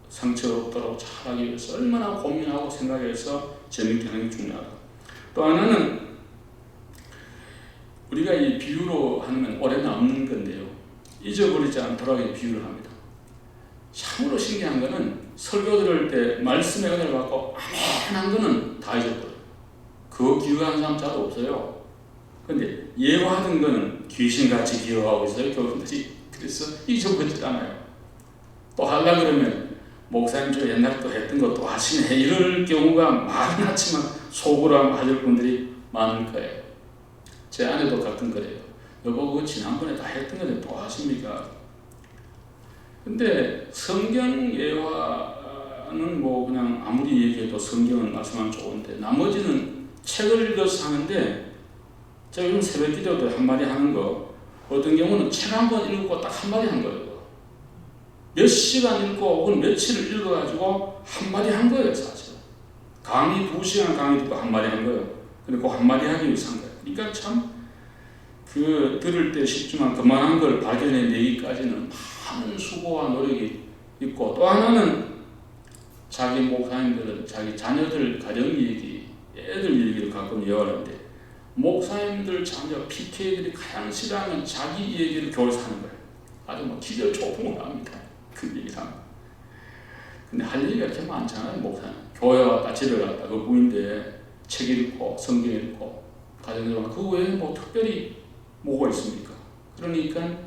상처 없도록 잘하기 위해서 얼마나 고민하고 생각해서 재밌게 하는 게 중요하다. 또 하나는 우리가 이 비유로 하면 오래 남는 건데요. 잊어버리지 않도록 비유를 합니다. 참으로 신기한 거는 설교 들을 때 말씀의 은혜를 받고 아멘한 거는 다 잊어버려요. 그거 기억하는 사람 잘 없어요. 근데 예화하던 거는 귀신같이 기억하고 있어요. 교인들이. 그래서 잊어버리지 않아요. 또 하려고 그러면 목사님 저 옛날에 또 했던 거 또 하시네 이럴 경우가 많긴 하지만 속으로 하실 분들이 많을 거예요. 제 아내도 같은 거래요. 여보 그거 지난번에 다 했던 건데 또 하십니까? 근데 성경 예화는 뭐 그냥 아무리 얘기해도 성경은 말씀하면 좋은데 나머지는 책을 읽어서 하는데 제가 요즘 새벽 기도도 한마디 하는 거 어떤 경우는 책 한 번 읽고 딱 한마디 한 거예요. 몇 시간 읽고 혹은 며칠을 읽어가지고 한마디 한 거예요. 사실 강의 2시간 강의 듣고 한마디 한 거예요. 근데 그 한마디 하기 위해서 한 거예요. 그러니까 참 들을 때 쉽지만 그만한 걸 발견해내기까지는 많은 수고와 노력이 있고, 또 하나는 자기 목사님들은 자기 자녀들 가정 얘기, 애들 얘기를 가끔 이어가는데, 목사님들 자녀 PTA들이 가장 싫어하는 자기 얘기를 교회에서 하는 거예요. 아주 기절 초풍을 합니다. 그 얘기를 합니다. 근데 할 얘기가 이렇게 많잖아요. 목사님 교회 왔다 집에 갔다 그뿐인데 책 읽고 성경 읽고 가정생활 그 외에 특별히 뭐가 있습니까? 그러니까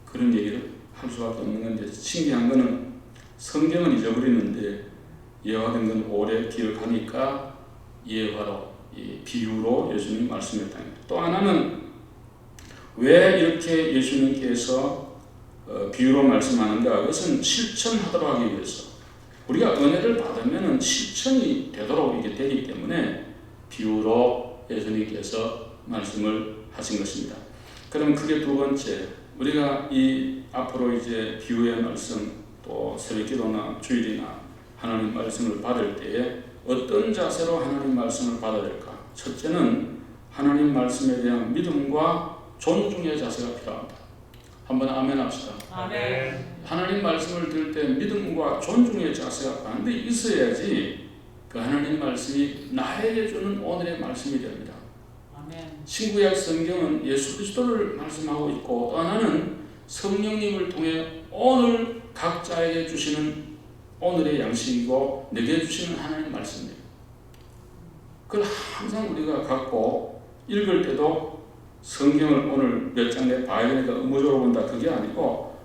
그런 얘기를 할 수밖에 없는 건데, 신기한 거는 성경은 잊어버리는데 예화된 건 오래 기억하니까 예화로, 비유로 예수님 말씀했다는 거예요. 또 하나는 왜 이렇게 예수님께서 비유로 말씀하는가? 그것은 실천하도록 하기 위해서, 우리가 은혜를 받으면 실천이 되도록 이게 되기 때문에 비유로 예수님께서 말씀을 하신 것입니다. 그러면 그게 두 번째, 우리가 이 앞으로 이제 비유의 말씀, 또 새벽기도나 주일이나 하나님 말씀을 받을 때에 어떤 자세로 하나님 말씀을 받아야 될까? 첫째는 하나님 말씀에 대한 믿음과 존중의 자세가 필요합니다. 한번 아멘 합시다. 아멘. 하나님 말씀을 들을 때 믿음과 존중의 자세가 반드시 있어야지 그 하나님 말씀이 나에게 주는 오늘의 말씀이 됩니다. 아멘. 신구약 성경은 예수 그리스도를 말씀하고 있고, 또 하나는 성령님을 통해 오늘 각자에게 주시는 오늘의 양식이고 내게 주시는 하나님 말씀이에요. 그걸 항상 우리가 갖고 읽을 때도 성경을 오늘 몇 장 내 봐야 되니까 의무적으로 본다 그게 아니고,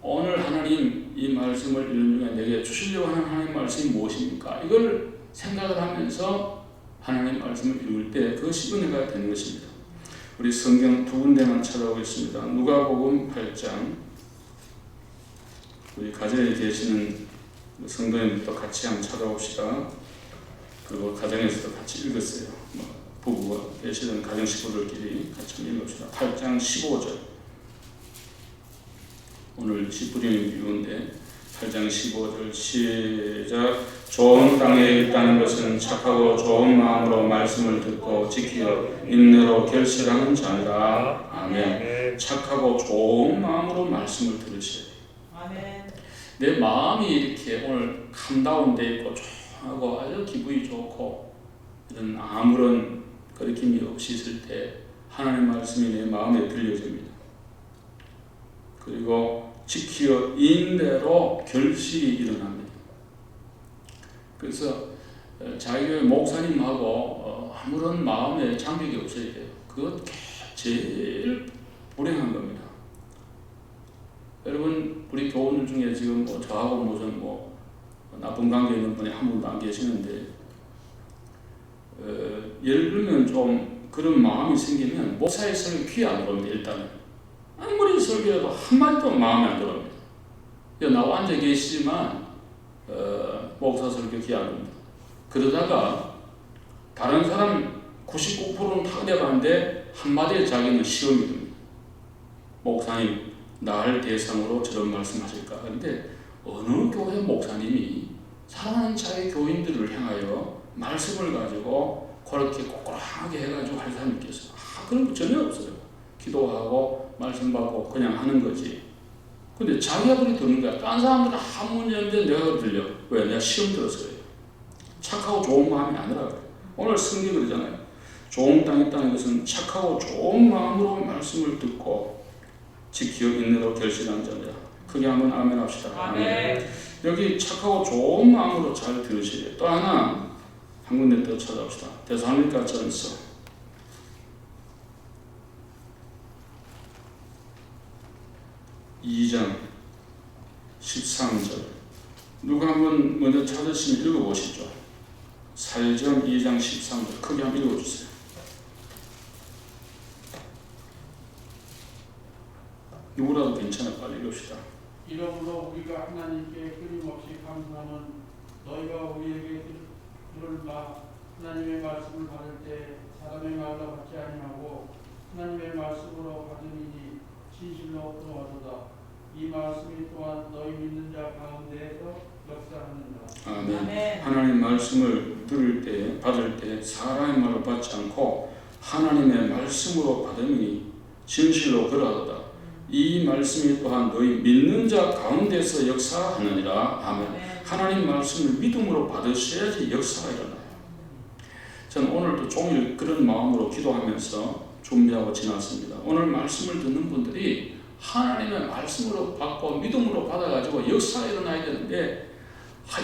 오늘 하나님 이 말씀을 읽는 중에 내게 주시려고 하는 하나님 말씀이 무엇입니까? 이걸 생각을 하면서 하나님 말씀을 읽을 때 그것이 은혜가 되는 것입니다. 우리 성경 두 군데만 찾아보겠습니다. 누가복음 8장, 우리 가정에 계시는 성도님들도 같이 한번 찾아봅시다. 그리고 가정에서도 같이 읽었어요. 부부가 계시던 가정 식구들끼리 같이 읽읍시다. 8장 15절. 오늘 시부리는 비유인데 8장 15절 시작. 좋은 땅에 있다는 것은 착하고 좋은 마음으로 말씀을 듣고 지키어 인내로 결실하는 자니라. 아멘. 착하고 좋은 마음으로 말씀을 들으셔야 돼요. 아멘. 내 마음이 이렇게 오늘 캄다운돼 있고 조용하고 아주 기분이 좋고 이런 아무런 거리낌이 없이 있을 때 하나님 말씀이 내 마음에 들려집니다. 그리고 지키어 인대로 결실이 일어납니다. 그래서 자기 교회 목사님하고 아무런 마음에 장벽이 없어야 돼요. 그것 제일 불행한 겁니다. 여러분, 우리 교우들 중에 지금 저하고 무슨 나쁜 관계 있는 분이 한 분도 안 계시는데, 예를 들면 좀 그런 마음이 생기면 목사의 설교 귀에 안 들어옵니다. 일단은 아무리 설교해도 한마디도 마음에 안 들어옵니다. 나와 앉아 계시지만 목사 설교 귀에 안 들어옵니다. 그러다가 다른 사람 99%는 타격하는데 한마디에 자기는 시험이 됩니다. 목사님, 나를 대상으로 저런 말씀하실까? 그런데 어느 교회 목사님이 사랑하는 자기 교인들을 향하여 말씀을 가지고 그렇게 꼬꼬하게 해가지고 할 사람이 있겠어요? 그런 거 전혀 없어요. 기도하고 말씀 받고 그냥 하는 거지. 근데 자기가 그렇게 듣는 거야. 딴 사람들은 한 문제 없는데 내가 그렇게 들려. 왜? 내가 시험 들어서 그래요. 착하고 좋은 마음이 아니라 그래요. 오늘 성경 그러잖아요. 좋은 땅에 있다는 것은 착하고 좋은 마음으로 말씀을 듣고 지키어 인내로 결실한 자입니다. 크게 한번 아멘 합시다. 아멘. 여기 착하고 좋은 마음으로 잘 들으셔야 돼요. 또 하나 한 군데 더 찾아봅시다. 데살로니가전서 2장 13절. 누가 한번 먼저 찾으시면 읽어보시죠. 사회전 2장 13절 크게 한번 읽어주세요. 누구라도 괜찮아. 빨리 읽읍시다. 이러므로 우리가 하나님께 끊임없이 감사하는 너희가 우리에게 들을 바 하나님의 말씀을 받을 때 사람의 말로 받지 아니하고 하나님의 말씀으로 받으니 진실로 그러하도다. 이 말씀이 또한 너희 믿는 자 가운데에서 역사하느니라. 아멘. 아멘. 하나님 말씀을 들을 때, 받을 때 사람의 말로 받지 않고 하나님의 말씀으로 받으니 진실로 그러하도다. 이 말씀이 또한 너희 믿는 자 가운데서 역사하느니라. 아멘. 하나님 말씀을 믿음으로 받으셔야지 역사가 일어나요. 저는 오늘도 종일 그런 마음으로 기도하면서 준비하고 지났습니다. 오늘 말씀을 듣는 분들이 하나님의 말씀으로 받고 믿음으로 받아가지고 역사가 일어나야 되는데,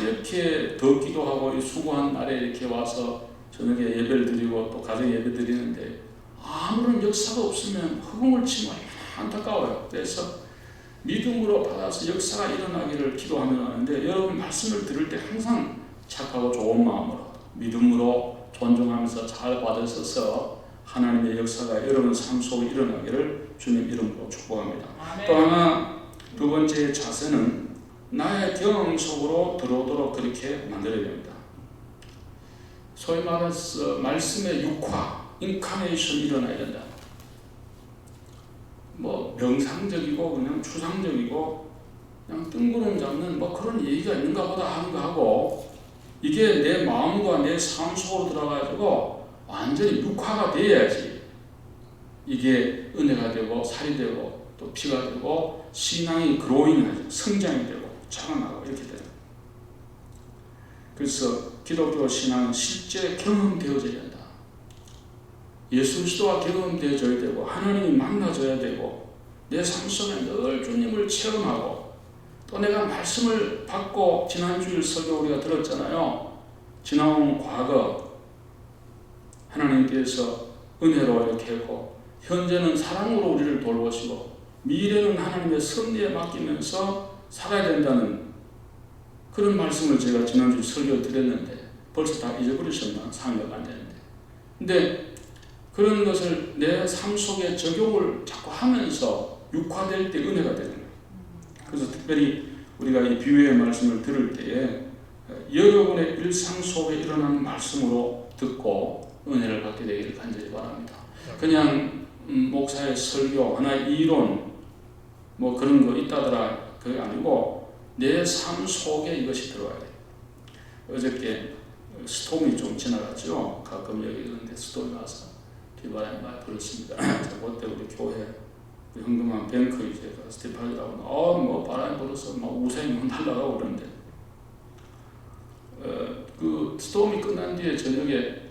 이렇게 더 기도하고 수고한 날에 이렇게 와서 저녁에 예배를 드리고 또 가정 예배 드리는데 아무런 역사가 없으면 허공을 치면 안타까워요. 그래서 믿음으로 받아서 역사가 일어나기를 기도하며 하는데, 여러분 말씀을 들을 때 항상 착하고 좋은 마음으로 믿음으로 존중하면서 잘 받으셔서 하나님의 역사가 여러분 삶 속에 일어나기를 주님 이름으로 축복합니다. 아멘. 또 하나, 두 번째 자세는 나의 경험 속으로 들어오도록 그렇게 만들어야 됩니다. 소위 말해서 말씀의 육화, 인카네이션이 일어나야 된다. 뭐 명상적이고 그냥 추상적이고 그냥 뜬구름 잡는 뭐 그런 얘기가 있는가 보다 하는 거 하고, 이게 내 마음과 내 삶 속으로 들어가지고 완전히 육화가 돼야지 이게 은혜가 되고 살이 되고 또 피가 되고 신앙이 그로잉하죠. 성장이 되고 자라나고 이렇게 돼요. 그래서 기독교 신앙은 실제 경험되어져야 된다. 예수 그리스도와 경험되어져야 되고 하나님이 만나줘야 되고 내 삶 속에 늘 주님을 체험하고, 또 내가 말씀을 받고 지난주일 설교 우리가 들었잖아요. 지나온 과거 하나님께서 은혜로 이렇게 했고 현재는 사랑으로 우리를 돌보시고 미래는 하나님의 섭리에 맡기면서 살아야 된다는 그런 말씀을 제가 지난주 설교 드렸는데 벌써 다 잊어버리셨나? 3년 안 되는데. 근데 그런 것을 내 삶 속에 적용을 자꾸 하면서 육화될 때 은혜가 되는 거예요. 그래서 특별히 우리가 이 비유의 말씀을 들을 때에 여러분의 일상 속에 일어나는 말씀으로 듣고 은혜를 받게 되기를 간절히 바랍니다. 그냥 목사의 설교, 하나의 이론 뭐 그런 거 있다더라 그게 아니고 내 삶 속에 이것이 들어와야 돼요. 어저께 스톰이 좀 지나갔죠. 가끔 여기 있는데 스톰이 와서 비바람이 많이 불었습니다. 그때 우리 교회 현금한 뱅크 이제 스티파이라고 뭐 바람이 불어서 막 우산이 막 날아가고 그러는데 그 스톰이 끝난 뒤에 저녁에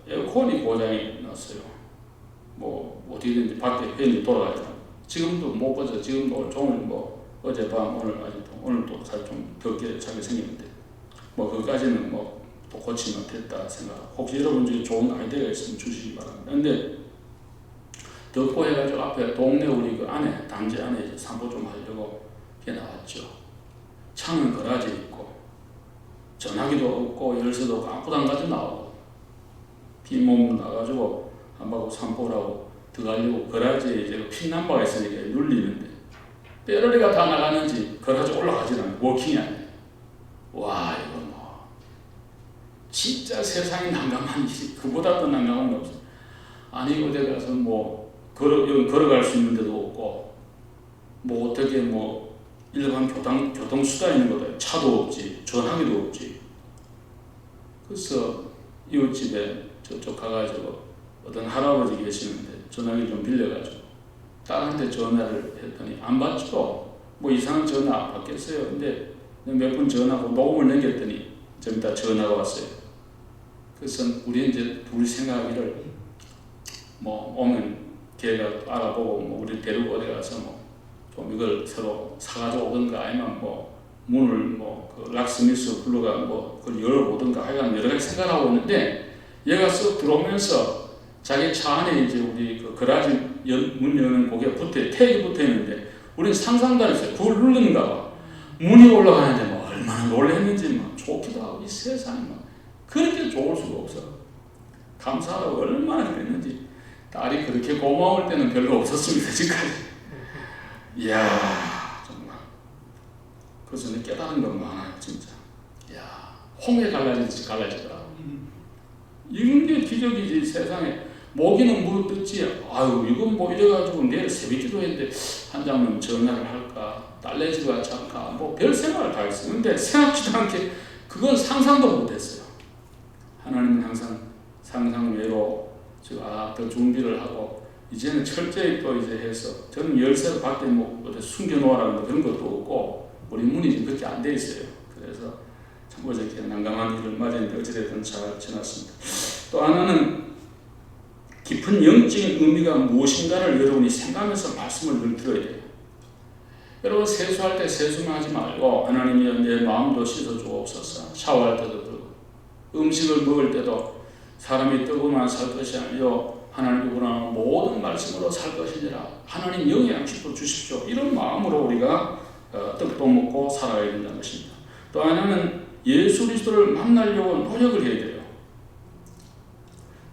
에어컨이 고장이 났어요. 뭐 어디든지 밖에 팬이 돌아가요. 지금도 못 꺼져. 지금도 종일 뭐 어젯밤 오늘 아직도 오늘도 살 좀 덥게 자게 생겼는데 뭐 그까지는 뭐 또 고치면 됐다 생각. 혹시 여러분 중에 좋은 아이디어가 있으면 주시기 바랍니다. 근데 덥고 해가지고 앞에 동네 우리 그 안에 단지 안에 이제散歩좀 하려고 이렇게 나왔죠. 창은 거라지 있고 전화기도 없고 열쇠도 없고 아무도 안 가지고 나오고 빈몸 나가지고 한바구 산보라고 들어가려고 거라지에 이제 핀남바가 있으니까 눌리는데 빼러리가 다 나가는지 거라지 올라가지 않아요. 워킹이 아니에요. 와 이거 뭐 진짜 세상이 난감한 일이 그보다 더 난감한 게 없어. 아니 어디 가서 뭐 걸어갈 수 있는 데도 없고 뭐 어떻게 뭐 일반 교통수단 있는 것도 차도 없지 전화기도 없지. 그래서 이웃집에 저쪽 가가지고 어떤 할아버지 계시는데 전화기 좀 빌려가지고 딸한테 전화를 했더니 안 받죠. 뭐 이상한 전화 받겠어요. 근데 몇 분 전화하고 녹음을 남겼더니 좀 이따 전화가 왔어요. 그래서 우리 이제 둘이 생각하기를 뭐 오면 걔가 알아보고 뭐 우리 데리고 어디 가서 뭐 좀 이걸 서로 사가지고 오든가 아니면 뭐 문을 뭐 그 락스미스 불러가 뭐 그걸 열어보든가 하여간 여러 가지 생각하고 있는데 얘가 쓱 들어오면서 자기 차 안에 이제 우리 그 거라지 문 여는 고개 택이 붙어 있는데 우리는 상상도 안 했어요. 그걸 누르는가 봐. 문이 올라가는데 뭐 얼마나 놀랐는지 막 좋기도 하고 이 세상이 막 그렇게 좋을 수가 없어. 감사하다고 얼마나 그랬는지. 딸이 그렇게 고마울 때는 별로 없었습니다. 지금까지. 이야 정말 그래서 깨달은 건 많아요. 진짜. 이야 홍해 갈라지더라. 이런 게 기적이지. 세상에 모기는 무릎 뜯지. 아유 이건 뭐 이래가지고 내일 새벽기도 했는데 한 장면 전화를 할까, 딸내지가 잠깐 뭐 별 생각을 다 했어요. 근데 생각지도 않게 그건 상상도 못했어요. 하나님은 항상 상상 외로 더 준비를 하고 이제는 철저히 또 이제 해서, 저는 열쇠를 밖에 뭐 어디 숨겨놓으라는 그런 것도 없고 우리 문이 지금 그렇게 안 돼 있어요. 그래서 참 어저께 난감한 일을 맞이했는데 어찌됐든 잘 지났습니다. 또 하나는 깊은 영적인 의미가 무엇인가를 여러분이 생각하면서 말씀을 늘 들어야 돼요. 여러분 세수할 때 세수만 하지 말고 하나님이 내 마음도 씻어주옵소서. 샤워할 때도 그러고 음식을 먹을 때도 사람이 떡으로만 살 것이 아니요 하나님이 원하는 모든 말씀으로 살 것이니라. 하나님 영양식도 주십시오. 이런 마음으로 우리가 떡도 먹고 살아야 된다는 것입니다. 또 하나는 예수 그리스도를 만나려고 노력을 해야 돼요.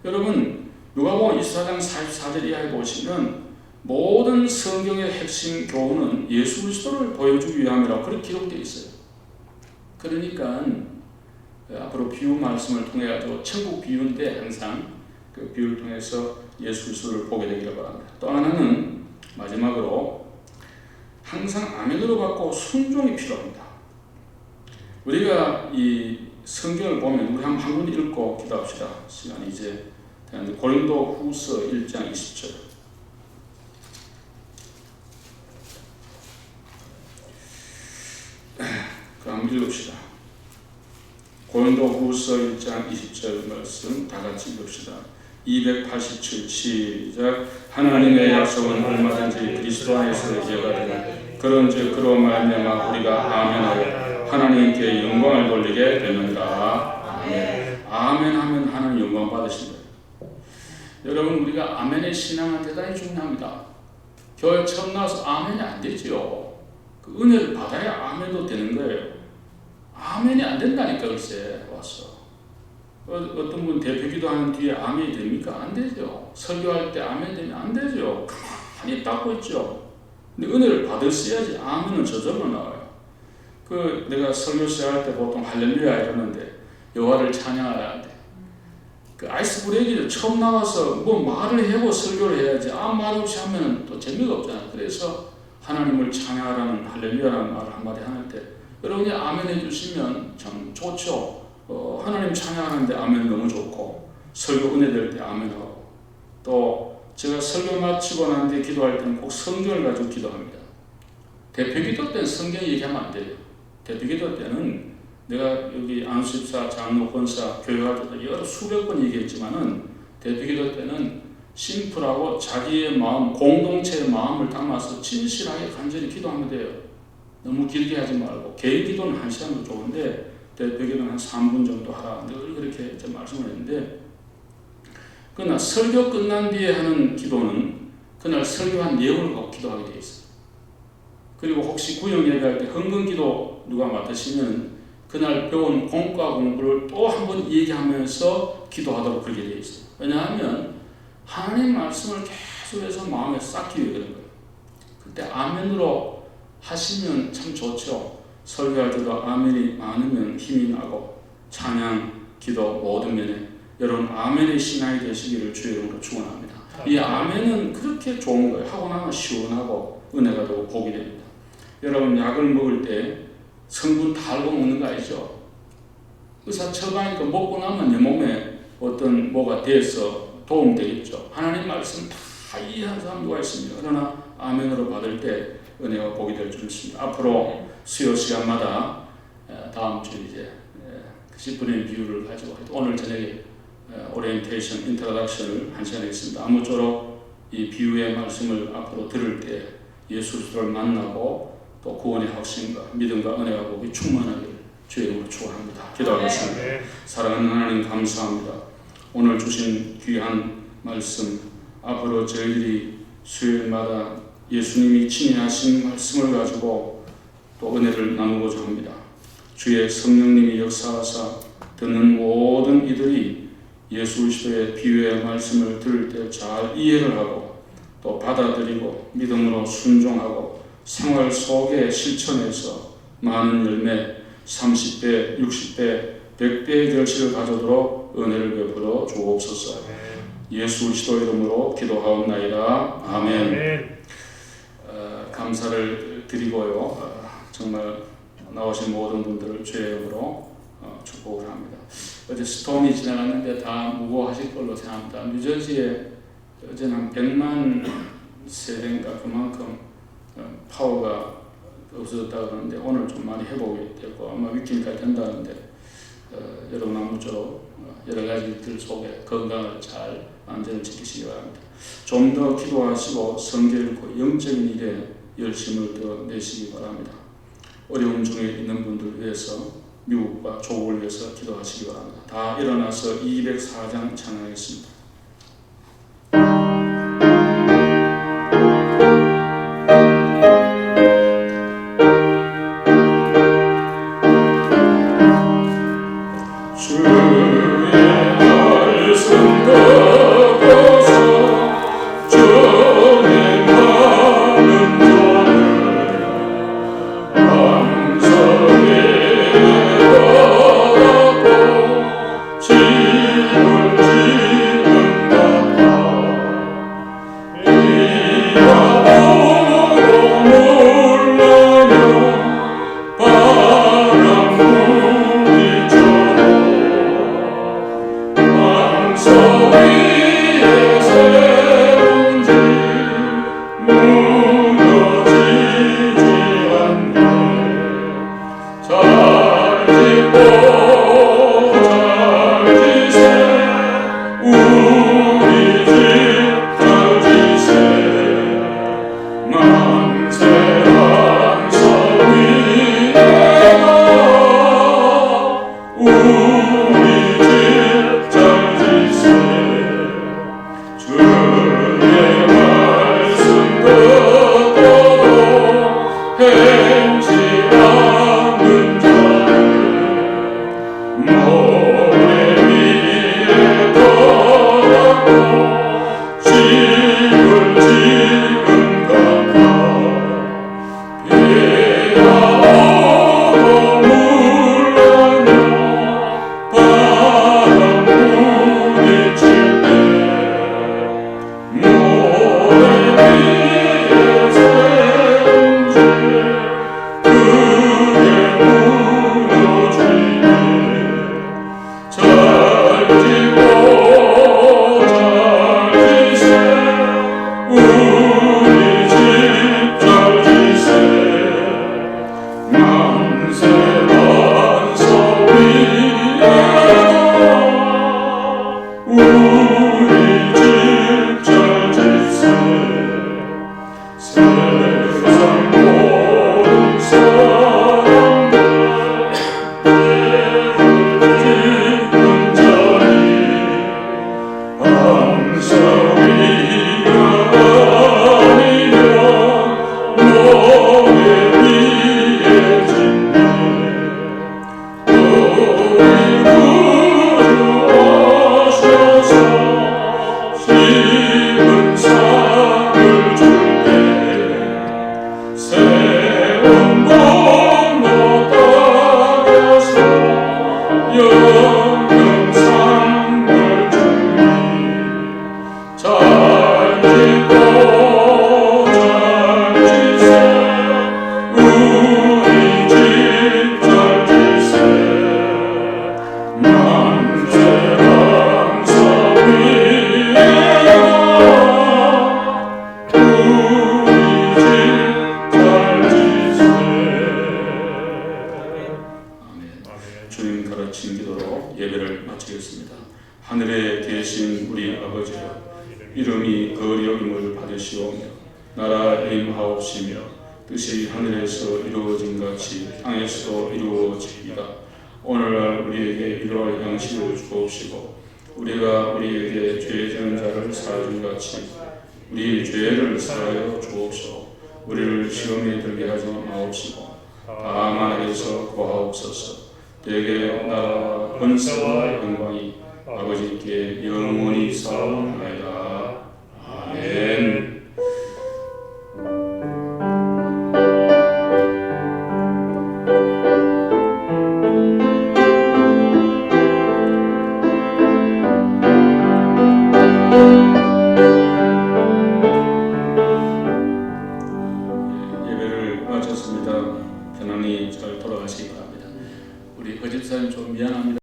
여러분 누가복음 24장 44절 이하에 보시면 모든 성경의 핵심 교훈은 예수 그리스도를 보여주기 위함이라고 그렇게 기록되어 있어요. 그러니까 앞으로 비유 말씀을 통해 가지고 천국 비유인데 항상 그 비유를 통해서 예수 그리스도를 보게 되기를 바랍니다. 또 하나는 마지막으로 항상 아멘으로 받고 순종이 필요합니다. 우리가 이 성경을 보면 우리 한 문 읽고 기도합시다. 시간이 이제 고린도 후서 1장 20절. 그럼 읽읍시다. 고린도 후서 1장 20절 말씀 다 같이 읽읍시다. 287 시작. 하나님의 약속은 얼마든지 그리스도 안에서 예가 되는 그런즉 그로 말미암아 우리가 아멘하여 하나님께 영광을 돌리게 되느니라. 아멘. 아멘하면 하나님 영광 받으신다. 여러분 우리가 아멘의 신앙은 대단히 중요합니다. 교회 처음 나와서 아멘이 안 되죠. 그 은혜를 받아야 아멘도 되는 거예요. 아멘이 안 된다니까 글쎄 와서. 어떤 분 대표기도 하는 뒤에 아멘이 됩니까? 안 되죠. 설교할 때 아멘 되면 안 되죠. 가만히 닦고 있죠. 근데 은혜를 받으셔야지 아멘은 저절로 나와요. 그 내가 설교 시작할 때 보통 할렐루야 이러는데 여호와를 찬양하라는데 그 아이스 브레이크를 처음 나와서 뭐 말을 해고 설교를 해야지 아무 말 없이 하면 또 재미가 없잖아요. 그래서 하나님을 찬양하라는 할렐루야라는 말을 한마디 하는데 여러분이 아멘 해주시면 참 좋죠. 하나님 찬양하는데 아멘 너무 좋고 설교 은혜 될 때 아멘하고 또 제가 설교 마치고 난 뒤에 기도할 때는 꼭 성경을 가지고 기도합니다. 대표기도 때는 성경 얘기하면 안 돼요. 대표기도 때는 내가 여기 안수집사, 장로, 권사, 교회할 때도 여러 수백 번 얘기했지만은 대표기도 때는 심플하고 자기의 마음, 공동체의 마음을 담아서 진실하게 간절히 기도하면 돼요. 너무 길게 하지 말고 개인 기도는 1시간도 좋은데 대표기도는 한 3분 정도 하라. 늘 그렇게 말씀을 했는데 그러나 설교 끝난 뒤에 하는 기도는 그날 설교한 내용을 갖고 기도하게 돼 있어요. 그리고 혹시 구역 얘기할 때 헌금기도 누가 맡으시면 그날 배운 공과 공부를 또 한 번 얘기하면서 기도하도록 그렇게 되어 있어요. 왜냐하면 하나님 말씀을 계속해서 마음에 쌓기 위해 그런 거예요. 그때 아멘으로 하시면 참 좋죠. 설교할 때도 아멘이 많으면 힘이 나고 찬양, 기도 모든 면에 여러분 아멘의 신앙이 되시기를 주의 이름으로 축원합니다. 이 아멘은 그렇게 좋은 거예요. 하고 나면 시원하고 은혜가 되고 복이 됩니다. 여러분 약을 먹을 때 성분 다 알고 먹는 거 아니죠? 의사 처방이니까 먹고 나면 내 몸에 어떤 뭐가 돼서 도움되겠죠. 하나님 말씀 다 이해한 사람 누가 있습니다. 그러나 아멘으로 받을 때 은혜가 복이 될 줄 믿습니다. 앞으로 수요 시간마다 다음 주 이제 10분의 비유를 가지고 오늘 저녁에 오리엔테이션 인트로덕션을 한 시간 했습니다. 아무쪼록 이 비유의 말씀을 앞으로 들을 때 예수 그리스도를 만나고 또 구원의 확신과 믿음과 은혜와 복이 충만하기를 주의 이름으로 축원합니다. 기도하겠습니다. 사랑하는 하나님 감사합니다. 오늘 주신 귀한 말씀 앞으로 저희들이 수요일마다 예수님이 친히 하신 말씀을 가지고 또 은혜를 나누고자 합니다. 주의 성령님이 역사하사 듣는 모든 이들이 예수 그리스도의 비유의 말씀을 들을 때 잘 이해를 하고 또 받아들이고 믿음으로 순종하고 생활 속에 실천해서 많은 열매 30배, 60배, 100배의 결실을 가져도록 은혜를 베풀어 주옵소서. 예수 그리스도 이름으로 기도하옵나이다. 아멘. 감사를 드리고요. 정말 나오신 모든 분들을 주의 이름으로 축복을 합니다. 어제 스톰이 지나갔는데 다 무고하실 걸로 생각합니다. 뉴저지에 어제는 한 100만 세대인가 그만큼 파워가 없어졌다 그러는데 오늘 좀 많이 회복이 되고 아마 위키까지 된다는데 여러분 아무쪼록 여러 가지 일들 속에 건강을 잘 안전을 지키시기 바랍니다. 좀 더 기도하시고 성경 읽고 영적인 일에 열심을 더 내시기 바랍니다. 어려움 중에 있는 분들 위해서 미국과 조국을 위해서 기도하시기 바랍니다. 다 일어나서 204장 찬양하겠습니다. 하늘에 계신 우리 아버지여, 이름이 거룩히 여김을 받으시오며 나라 임하옵시며 뜻이 하늘에서 이루어진 같이 땅에서도 이루어지이다. 오늘날 우리에게 일용할 양식을 주옵시고 우리가 우리에게 죄 지은 자를 사하준 같이 우리 죄를 사하여 주옵시고 우리를 시험에 들게 하지 마옵시고 다만 악에서 구하옵소서. 대개 나라와 권세와 영광이 아버지께 영원히 사옵나이다. 아멘. 그 집사님 좀 미안합니다.